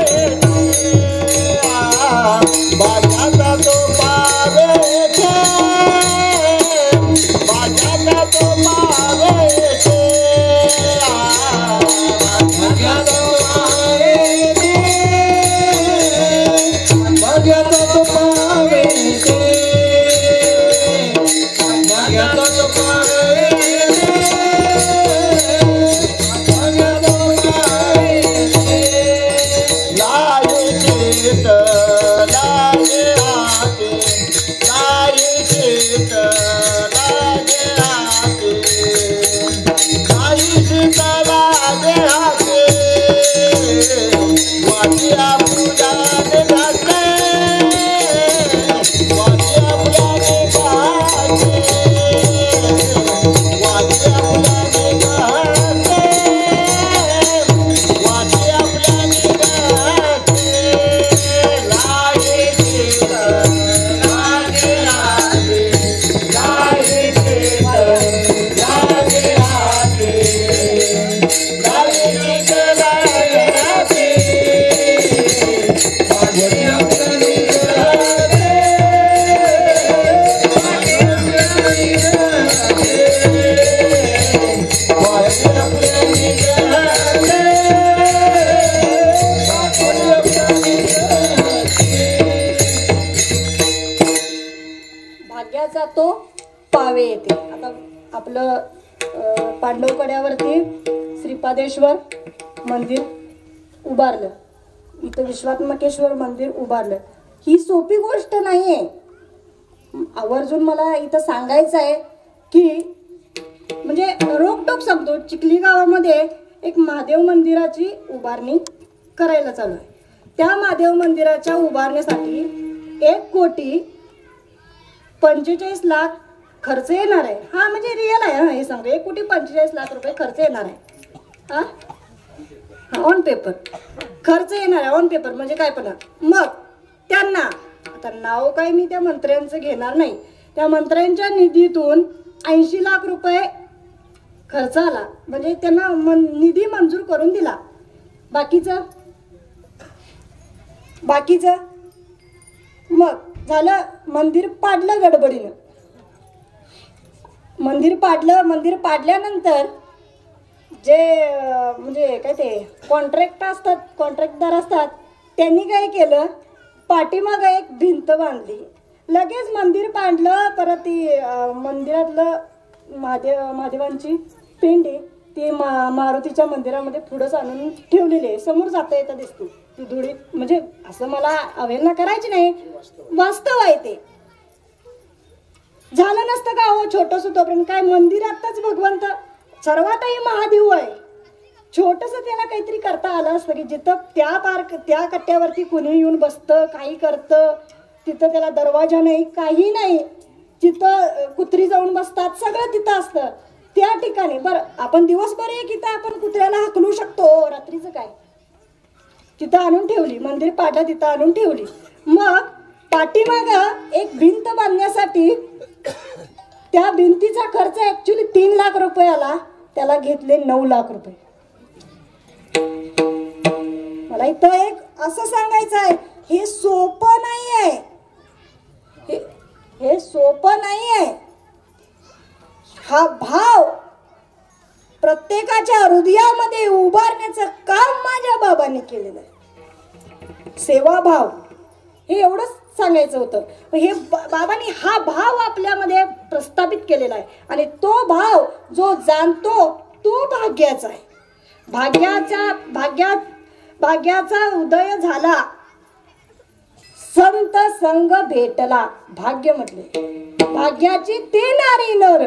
भाग्याचा तो पावे येते. आता आपलं पांडवकड्यावरती श्रीपादेश्वर मंदिर उभारलं, इथं विश्वात्मकेश्वर मंदिर उभारलं. ही सोपी गोष्ट नाहीये. आवर्जून मला इथं सांगायचं आहे की म्हणजे रोकटोक सांगतो, चिखली गावामध्ये एक महादेव मंदिराची उभारणी करायला चालू आहे. त्या महादेव मंदिराच्या उभारण्यासाठी 1,45,00,000 खर्च येणार आहे. हा म्हणजे रिअल आहे. हा हे सांगतो, 1,45,00,000 रुपये खर्च येणार आहे. हा ऑन पेपर खर्च येणार आहे. ऑन पेपर म्हणजे काय पण. मग त्यांना आता नाव काय मी त्या मंत्र्यांचं घेणार नाही, त्या मंत्र्यांच्या निधीतून 80,00,000 रुपये खर्च आला, म्हणजे त्यांना निधी मंजूर करून दिला. बाकीचं मग झालं. मंदिर पाडलं गडबडीनं. मंदिर पाडल्यानंतर जे म्हणजे काय ते कॉन्ट्रॅक्टदार असतात, त्यांनी काय केलं, पाठीमागं एक भिंत बांधली. लगेच मंदिर बांधलं. परत ती मंदिरातलं महादेवांची पिंडी ती मारुतीच्या मंदिरामध्ये पुढंच आणून ठेवलेली आहे. समोर जाता येता दिसतो ती धुळी. म्हणजे असं मला अवेलना करायची नाही, वास्तव आहे ते. झालं नसतं का हो छोटस तोपर्यंत. काय मंदिरातच भगवंत सर्वातही महादेव आहे. छोटस त्याला काहीतरी करता आलं असतं की जिथं त्या कट्ट्यावरती कुणी येऊन बसतं, काही करतं, तिथं त्याला दरवाजा नाही, काही नाही, जिथं कुत्री जाऊन बसतात, सगळं तिथं असतं. त्या ठिकाणी बरं आपण दिवसभर एक इथं आपण कुत्र्याला हाकलू शकतो, रात्रीचं काय, तिथं आणून ठेवली. मंदिर पाटा तिथं आणून ठेवली. मग पाठीमागं एक भिंत बांधण्यासाठी त्या भिंतीचा खर्च ऍक्च्युली 3,00,000 रुपये आला. त्याला घेतले 9,00,000 रुपये. मला इथं एक असं सांगायचं आहे, हे सोपं नाही आहे. हे सोपं नाही आहे. हा भाव प्रत्येकाच्या हृदयामध्ये उभारण्याचं काम माझ्या बाबांनी केलेलं आहे. सेवाभाव हे एवढंच सांगायचं होतं. हे बाबांनी हा भाव आपल्यामध्ये प्रस्थापित केलेला आहे. आणि तो भाव जो जाणतो तो भाग्याचा आहे. भाग्याचा उदय झाला, संत संग भेटला, भाग्य म्हटले. भाग्याची ते नारी नर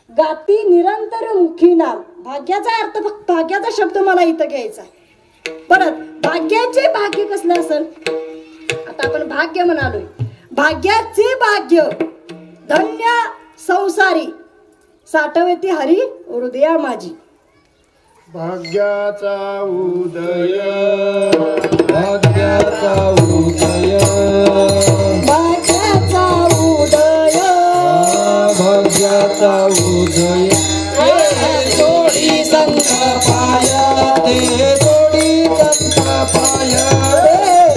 गाती निरंतर मुखी नाम. भाग्याचा अर्थ फक्त भाग्याचा शब्द मला इथं घ्यायचा आहे. परत भाग्याचे भाग्य कसलं असेल. आता आपण भाग्य म्हणालोय. भाग्याचे भाग्य धन्य संसारी साठवती हरी हृदया माझी. भाग्याचा उदय भाग्याचा उदय भाग्याचा उदय भाग्याचा उदय जोडी संत पाया ते जोडी संत पाया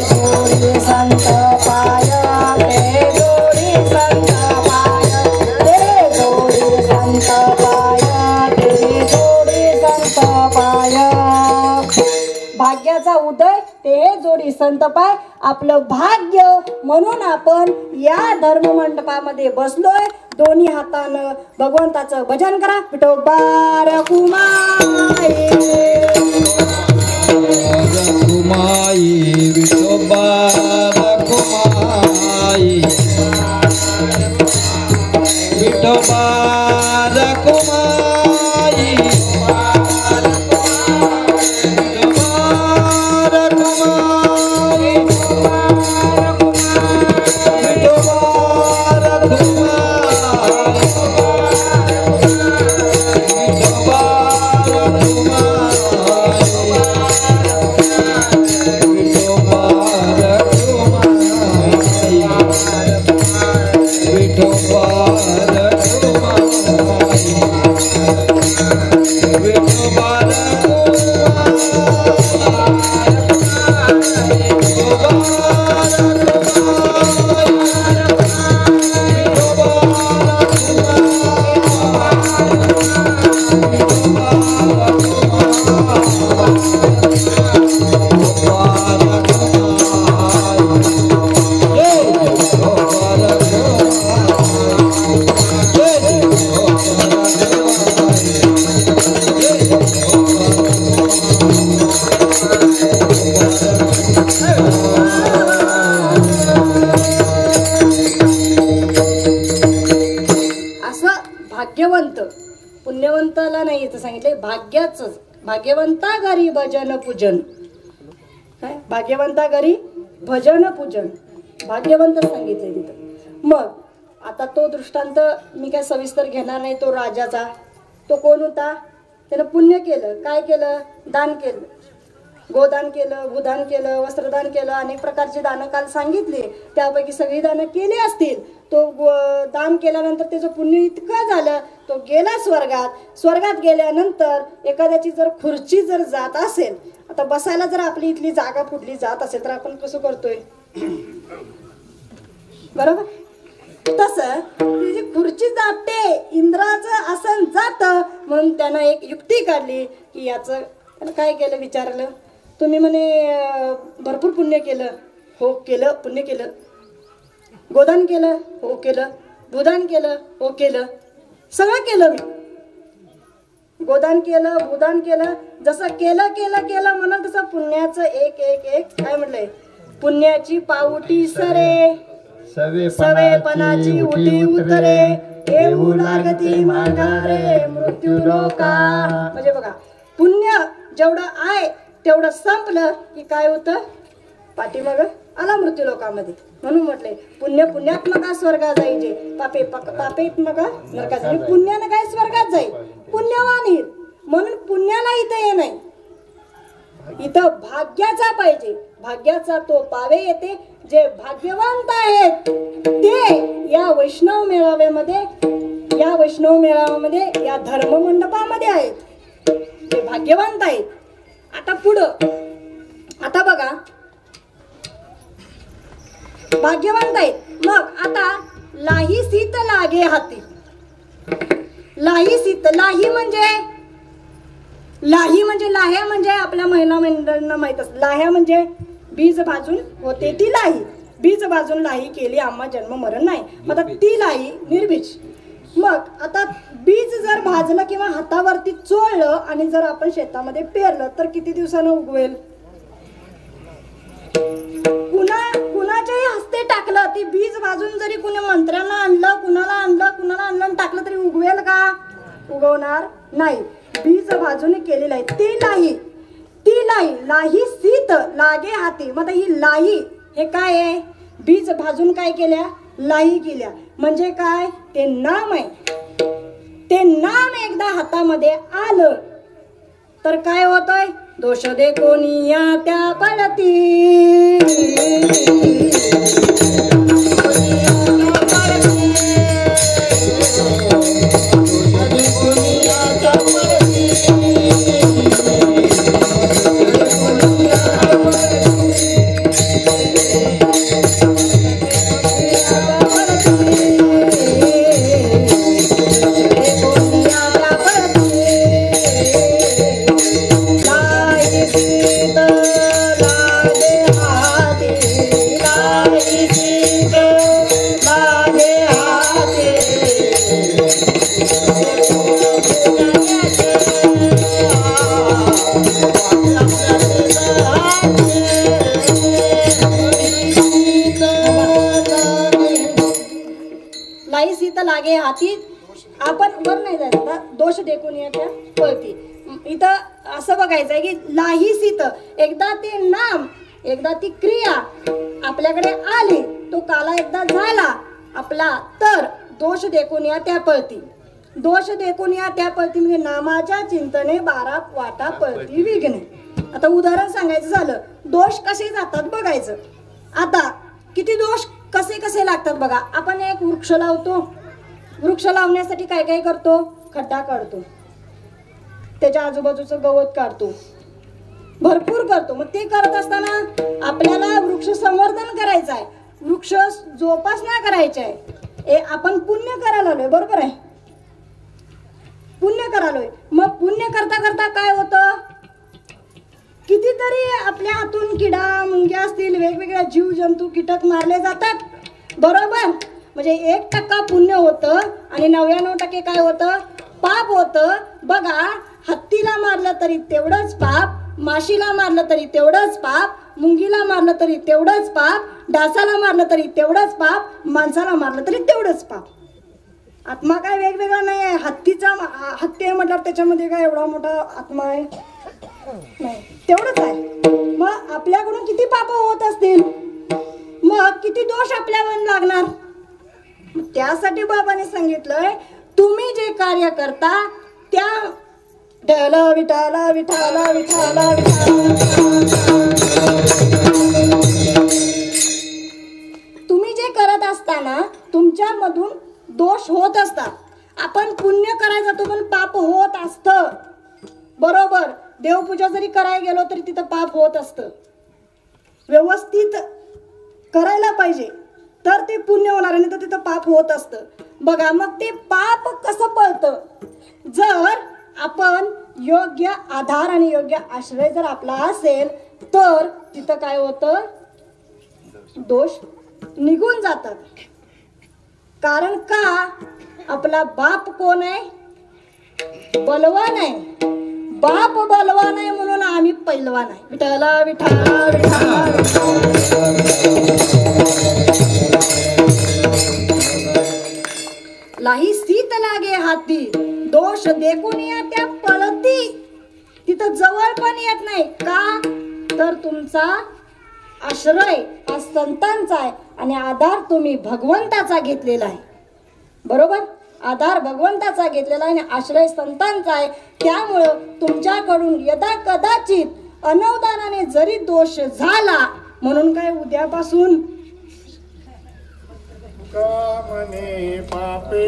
जोडी संत पाया रे जोडी संत पाया रे जोडी संत पाया रे जोडी संत पाया. भाग्याचा उदय ते जोडी संत पाय आपलं भाग्य म्हणून आपण या धर्म मंडपामध्ये बसलोय. दोन्ही हातानं भगवंताचं भजन करा. विठोबा रखुमाई रखुमाई विठोबा रखुमाई विठोबा रखुमाई विठोबा रखुमाई भाग्यवंत, पुण्यवंताला नाही इथं सांगितले, भाग्याच. भाग्यवंता घरी भजन पूजन. काय भाग्यवंता घरी भजन पूजन, भाग्यवंत सांगितले तिथं. मग आता तो दृष्टांत मी काय सविस्तर घेणार नाही. तो राजाचा, तो कोण होता? त्यानं पुण्य केलं. काय केलं? दान केलं. गोदान केलं, भूदान केलं, वस्त्रदान केलं, अनेक प्रकारची दानं काल सांगितली. त्यापैकी सगळी दानं केली असतील. तो दान केल्यानंतर त्याचं पुण्य इतकं झालं, तो गेला स्वर्गात. स्वर्गात गेल्यानंतर एखाद्याची जर खुर्ची जर जात असेल, आता बसायला जर आपली इथली जागा फुटली जात असेल तर आपण कसं करतोय? बरोबर. तसं तिची खुर्ची जाते, इंद्राचं आसन जातं. म्हणून त्यानं एक युक्ती काढली की याचं त्यानं काय केलं विचारलं, तुम्ही म्हणे भरपूर पुण्य केलं. हो केलं, पुण्य केलं. गोदान केलं. हो केलं. भूदान केलं. हो केलं. सगळं केलं मी. गोदान केलं, भूदान केलं. जसं केलं केलं केलं म्हणून तसं पुण्याचं एक एक एक काय म्हटलंय, पुण्याची पाऊटी सरे, सवेपणाची उठी उतरे, येऊ लागती माघारे मृत्यू लोका. म्हणजे बघा, पुण्य जेवढं आहे तेवढं संपलं की काय होतं, पाठीमाग आला मृत्यू लोकामध्ये. म्हणून म्हटले पुण्य पुण्यात्मका स्वर्गात जायचे, पापे पापेत्मका नरकात जाईल. पुण्यानं काय स्वर्गात जाईल, पुण्यवान येईल. म्हणून पुण्याला इथं ये नाही, इथं भाग्याचा पाहिजे. भाग्याचा तो पावे येते. जे भाग्यवंत आहेत ते या वैष्णव मेळाव्यामध्ये या धर्म मंडपामध्ये आहेत, जे भाग्यवंत आहेत. आता पुढं, आता बघा, भाग्यवंत आहेत. मग आता लाही सीत लागे हाती. लाही सीत, लाही म्हणजे लाह्या म्हणजे आपल्या महिला मंडळांना माहित असत. लाह्या म्हणजे बीज भाजून होते ती लाही. बीज भाजून लाही केली आम्हा जन्म मरण नाही. मग आता ती लाही निर्बीज. मग आता बीज जर भाजलं किंवा हातावरती चोळलं आणि जर आपण शेतामध्ये पेरलं तर किती दिवसानं उगवेल? कुणाच्याही हस्ते टाकलं, ती बीज भाजून जरी कुणी मंत्र्यांना आणलं, कुणाला आणलं टाकलं तरी उगवेल का? उगवणार नाही. बीज भाजून केलेलं आहे ती लाही सीत लागे हाती. मग ही लाही हे काय आहे? बीज भाजून काय केल्या? लाही केल्या. म्हणजे काय? ते नाम आहे. ते नाम एकदा हातामध्ये आलं तर काय होतंय? दोष दे कोणी त्या पडती. लागे हाती. आपण वर नाही जायचं, दोष देखून येत्या पळती. इथं असं बघायचंय की लाही सीत, एकदा ते नाम, एकदा ती क्रिया आपल्याकडे आली, तो काला एकदा झाला आपला, तर दोष देखून या त्या पळती. दोष देखून या त्या पळती म्हणजे नामाच्या चिंतने 12 वाटा पळती विघ्ने. आता उदाहरण सांगायचं झालं, दोष कसे जातात बघायचं. आता किती दोष कसे कसे लागतात बघा. आपण एक वृक्ष लावतो, वृक्ष लावण्यासाठी काय काय करतो? खड्डा काढतो, त्याच्या आजूबाजूचं गवत काढतो, भरपूर करतो. मग ते करत असताना आपल्याला वृक्ष संवर्धन करायचं आहे, वृक्ष जोपासना करायची आहे. आपण पुण्य करायला आलोय, बरोबर आहे, पुण्य करायलोय. मग पुण्य करता करता काय होतं? कितीतरी आपल्या हातून किडा मुंग्या असतील, वेगवेगळ्या जीव जंतू कीटक मारले जातात, बरोबर. म्हणजे 1% पुण्य होतं आणि 99% काय होतं? पाप होतं. बघा, हत्तीला मारलं तरी तेवढंच पाप, माशीला मारलं तरी तेवढंच पाप, मुंगीला मारलं तरी तेवढंच पाप, डासाला मारलं तरी तेवढंच पाप, माणसाला मारलं तरी तेवढंच पाप. आत्मा काय वेगवेगळा नाही आहे. हत्ती आहे म्हटल्यावर त्याच्यामध्ये काय एवढा मोठा आत्मा आहे नाही, तेवढंच आहे. मग आपल्याकडून किती पाप होत असतील, मग किती दोष आपल्यावर लागणार. त्यासाठी बाबाने सांगितलंय तुम्ही जे कार्य करता त्या विठाला विठाला विठाला विठाला तुम्ही जे करत असताना तुमच्यामधून दोष होत असतात. आपण पुण्य करायला जातो पण पाप होत असतं. बरोबर, देवपूजा जरी करायला गेलो तरी तिथं पाप होत असतं. व्यवस्थित करायला पाहिजे तर ते पुण्य होणार, आणि तर तिथं पाप होत असतं. बघा मग ते पाप कसं पळतं, जर आपण योग्य आधार आणि योग्य आश्रय जर आपला असेल तर तिथं काय होतं, दोष निघून जातात. कारण का, आपला बाप कोण आहे, बलवान आहे. बाप बलवान आहे म्हणून आम्ही पैलवान आहे. विठाला विठाला विठाला लाही सीत लागे हाती, दोष देखून या त्या पळती. तिथं जवळ पण येत नाही. का तर तुमचा आश्रय हा संतांचा आहे आणि आधार तुम्ही भगवंताचा घेतलेला आहे. बरोबर, आधार भगवंताचा घेतलेला आहे आणि आश्रय संतांचा आहे. त्यामुळं तुमच्याकडून यदा कदाचित अनवधानाने जरी दोष झाला, म्हणून काय उद्यापासून कामने पापे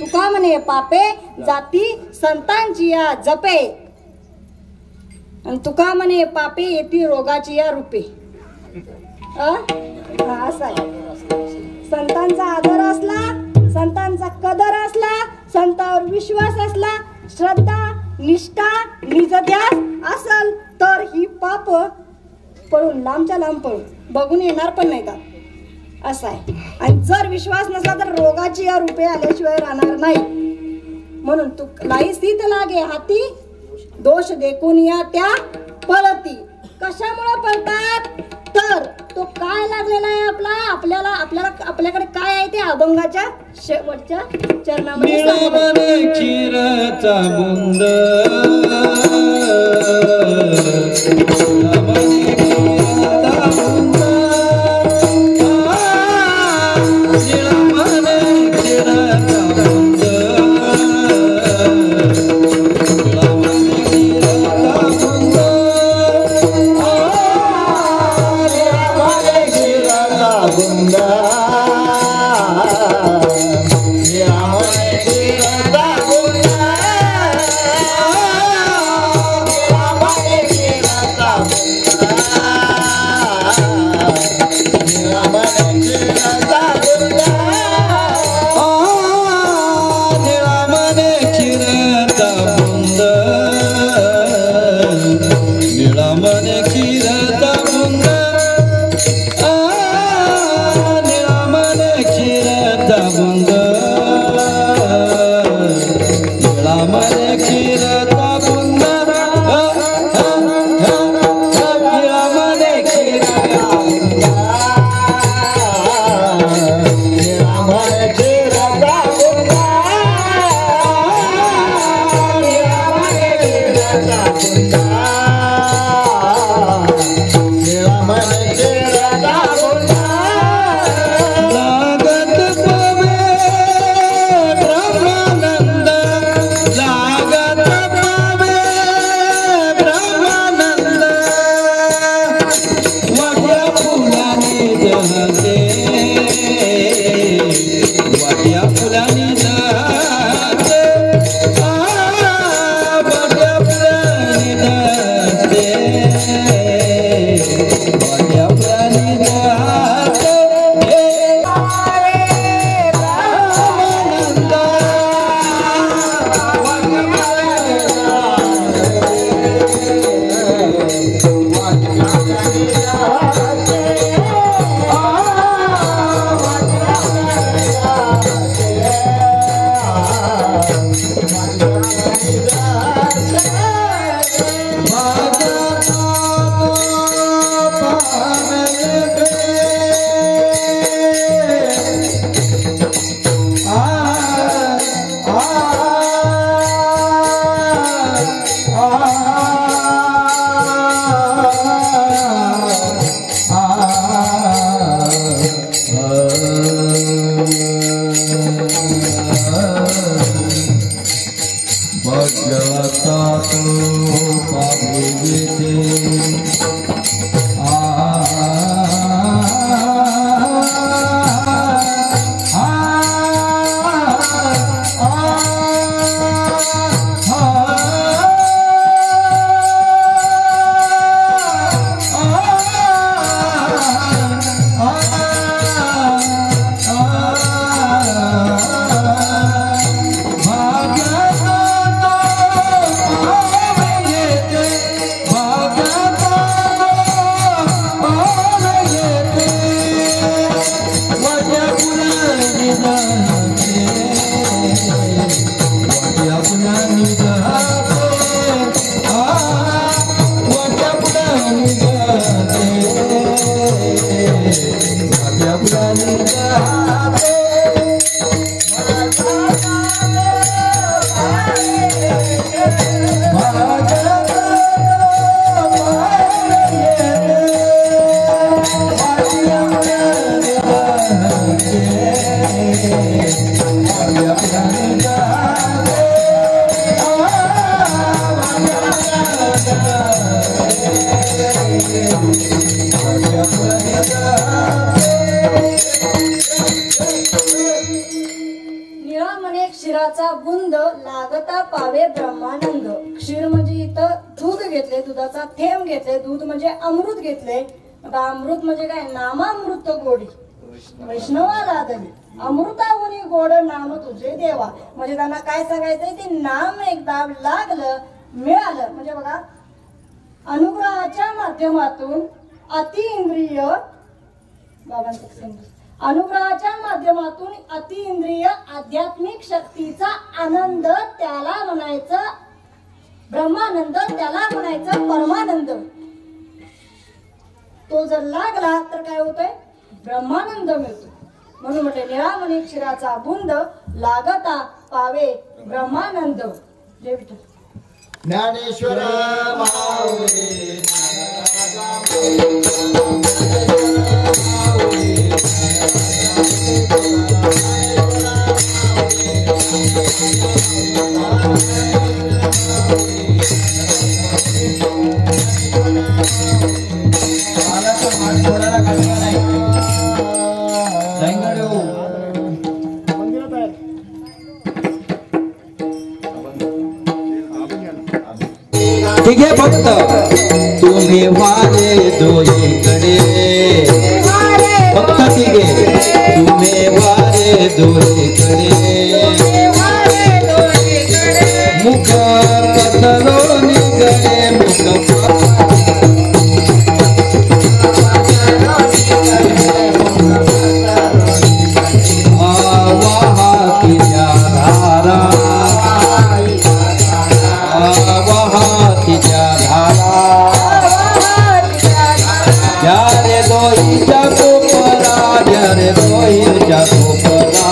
तुका म्हणे पापे जाती संतांची या जपे, आणि तुका म्हणे पापे येती रोगाची या रूपे. असं आहे. संतांचा आदर असला, संतांचा कदर असला, संतांवर विश्वास असला, श्रद्धा निष्ठा निजध्यास असल तर ही पाप पळून लांबच्या लांब पळून बघून येणार पण नाही का, असं आहे. आणि जर विश्वास नसला तर रोगाची या रूपे आल्याशिवाय राहणार नाही. म्हणून तू लाई सीत लागे हाती, दोष देखून या त्या पळती. कशामुळे पळतात, तर तो काय लागलेला आहे आपल्याकडे काय आहे ते अभंगाच्या शेवटच्या चरणामध्ये क्षीरचा बुंद क्षीराचा बुंद लागता पावे ब्रह्मानंद. क्षीर म्हणजे इथं दूध घेतले, दुधाचा थेंब घेतले, दूध म्हणजे अमृत घेतले. आता अमृत म्हणजे काय? नामामृत गोडी वैष्णवाला दली अमृतावरी गोड नाम तुझे देवा. म्हणजे त्यांना काय सांगायचंय? ते नाम एकदा लागलं मिळालं म्हणजे बघा, अनुग्रहाच्या माध्यमातून अतिइंद्रिय अनुग्रहाच्या माध्यमातून अतिइंद्रिय आध्यात्मिक शक्तीचा आनंद त्याला म्हणायचं ब्रह्मानंद, त्याला म्हणायचं परमानंद. तो जर लागला तर काय होतंय? ब्रह्मानंद मिळतो. म्हणून म्हटले निळामणी क्षीराचा बुंद लागता पावे ब्रह्मानंद. जय विठ्ठल. ज्ञानेश्वर माऊली तिघे भक्त तुम्ही वारे दोहीकडे, भक्त तिघे तुम्ही वारे दोहीकडे, मुख पसरो निकडे, मुख वाहातीच्या धारा, वाहातीच्या धारा, यारे दोहीच्या कोपरा, यारे दोहीच्या कोपरा,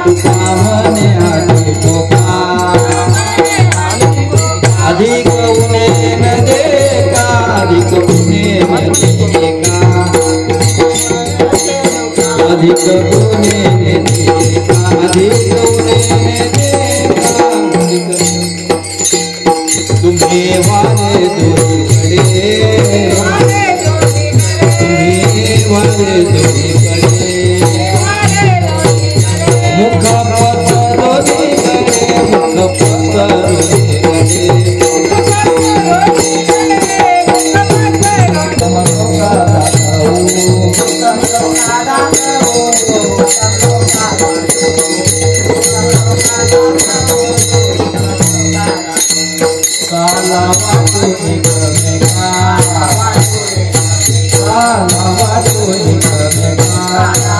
तुका म्हणे आधी कोपा, अधिक उणे न दे का, अधिक उणे न दे का, अधिक उणे न दे का, अधिक उणे न दे का, तुम्ही वारे दोहीकडे, तुम्ही वारे दोहीकडे, मुख पसरो निकडे, मुख पसरो निकडे, काला वाटो निकमेका, काला वाटो निकमेका, काला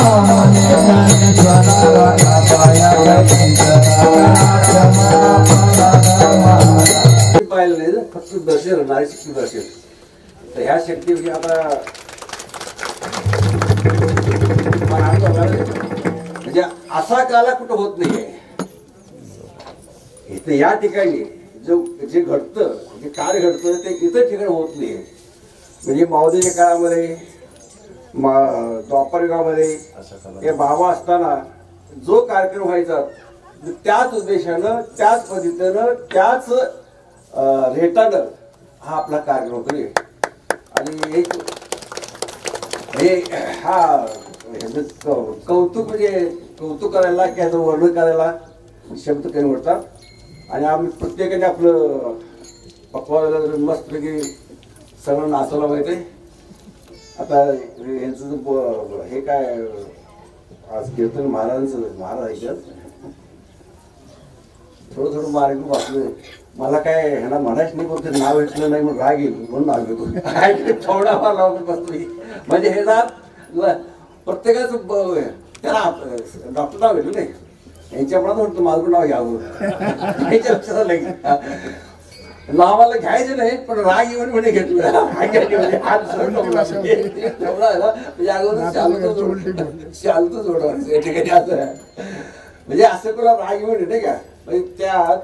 मने ज्ञानेश्वरा पाया पाहिलं नाही ना, फक्त दर्शन नारीशक्ती दर्शन. तर ह्या शक्ती म्हणजे आता म्हणजे असा काला कुठं होत नाहीये. इथे या ठिकाणी जे घडतं, जे कार्य घडतं ते इतर ठिकाणी होत नाहीये. म्हणजे मावदेच्या काळामध्ये द्वापर युगामध्ये हे बाबा असताना जो कार्यक्रम व्हायचा त्याच उद्देशानं, त्याच पद्धतीनं, त्याच रेटानं हा आपला कार्यक्रम होतो. आणि एक हे कौतुक म्हणजे कौतुक करायला किंवा वर्णन करायला शब्द काही निवडतात. आणि आम्ही प्रत्येकाने आपलं पकवायला मस्तपैकी सगळं नाचवलं पाहिजे. आता यांचं हे काय आज कीर्तन महाराज ऐकत थोडं थोडं मार्ग वाचलं. मला काय ह्यांना म्हणायच नाही, पण नाव ऐकलं नाही म्हणून राग येईल म्हणून नाव घेतो. थोडा मला बसलो म्हणजे हे ना प्रत्येकाचं त्याला डॉक्टर नाव घेतलं नाही. यांच्याप्रमाणे म्हणतो माझं नाव घ्यावं. याच्या लक्षात आलं की नावाला घ्यायचं नाही, पण राग येऊन म्हणे घेतलं. शालतो जोडवायचं या ठिकाणी असं. म्हणजे असं कोणा राग येऊन नाही का, म्हणजे त्यात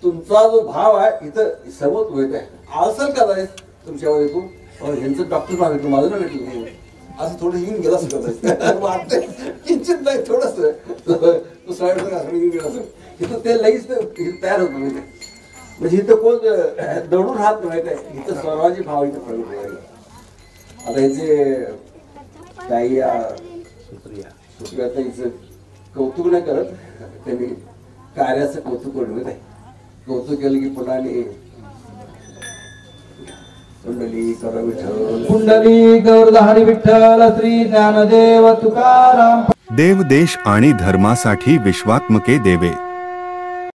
तुमचा जो भाव आहे इथं सर्वच होत आहे. आळसल का जाय तुमच्या वैकू ह्यांचं डॉक्टर नाव घेतलं, माझं नाव घेतलं असं थोडं येऊन गेलं असं वाटतंय. किंचित नाही थोडस येऊन गेलं असं. इथं ते लगेच तयार होतं म्हणजे इथं कोण दडून राहत नाही. इथं सर्वांचे भाव इथं प्रगट व्हायला. आता ह्याचे काही सुप्रियाताईचं कौतुक नाही करत, त्यांनी कार्याचं कौतुक करून आहे. कौतुक केलं की पुन्हा कुंडली कर विठ्ठल, कुंडली गौरधारी विठ्ठल श्री ज्ञानदेव तुकाराम. देव देश आणि धर्मासाठी विश्वात्मके देवे.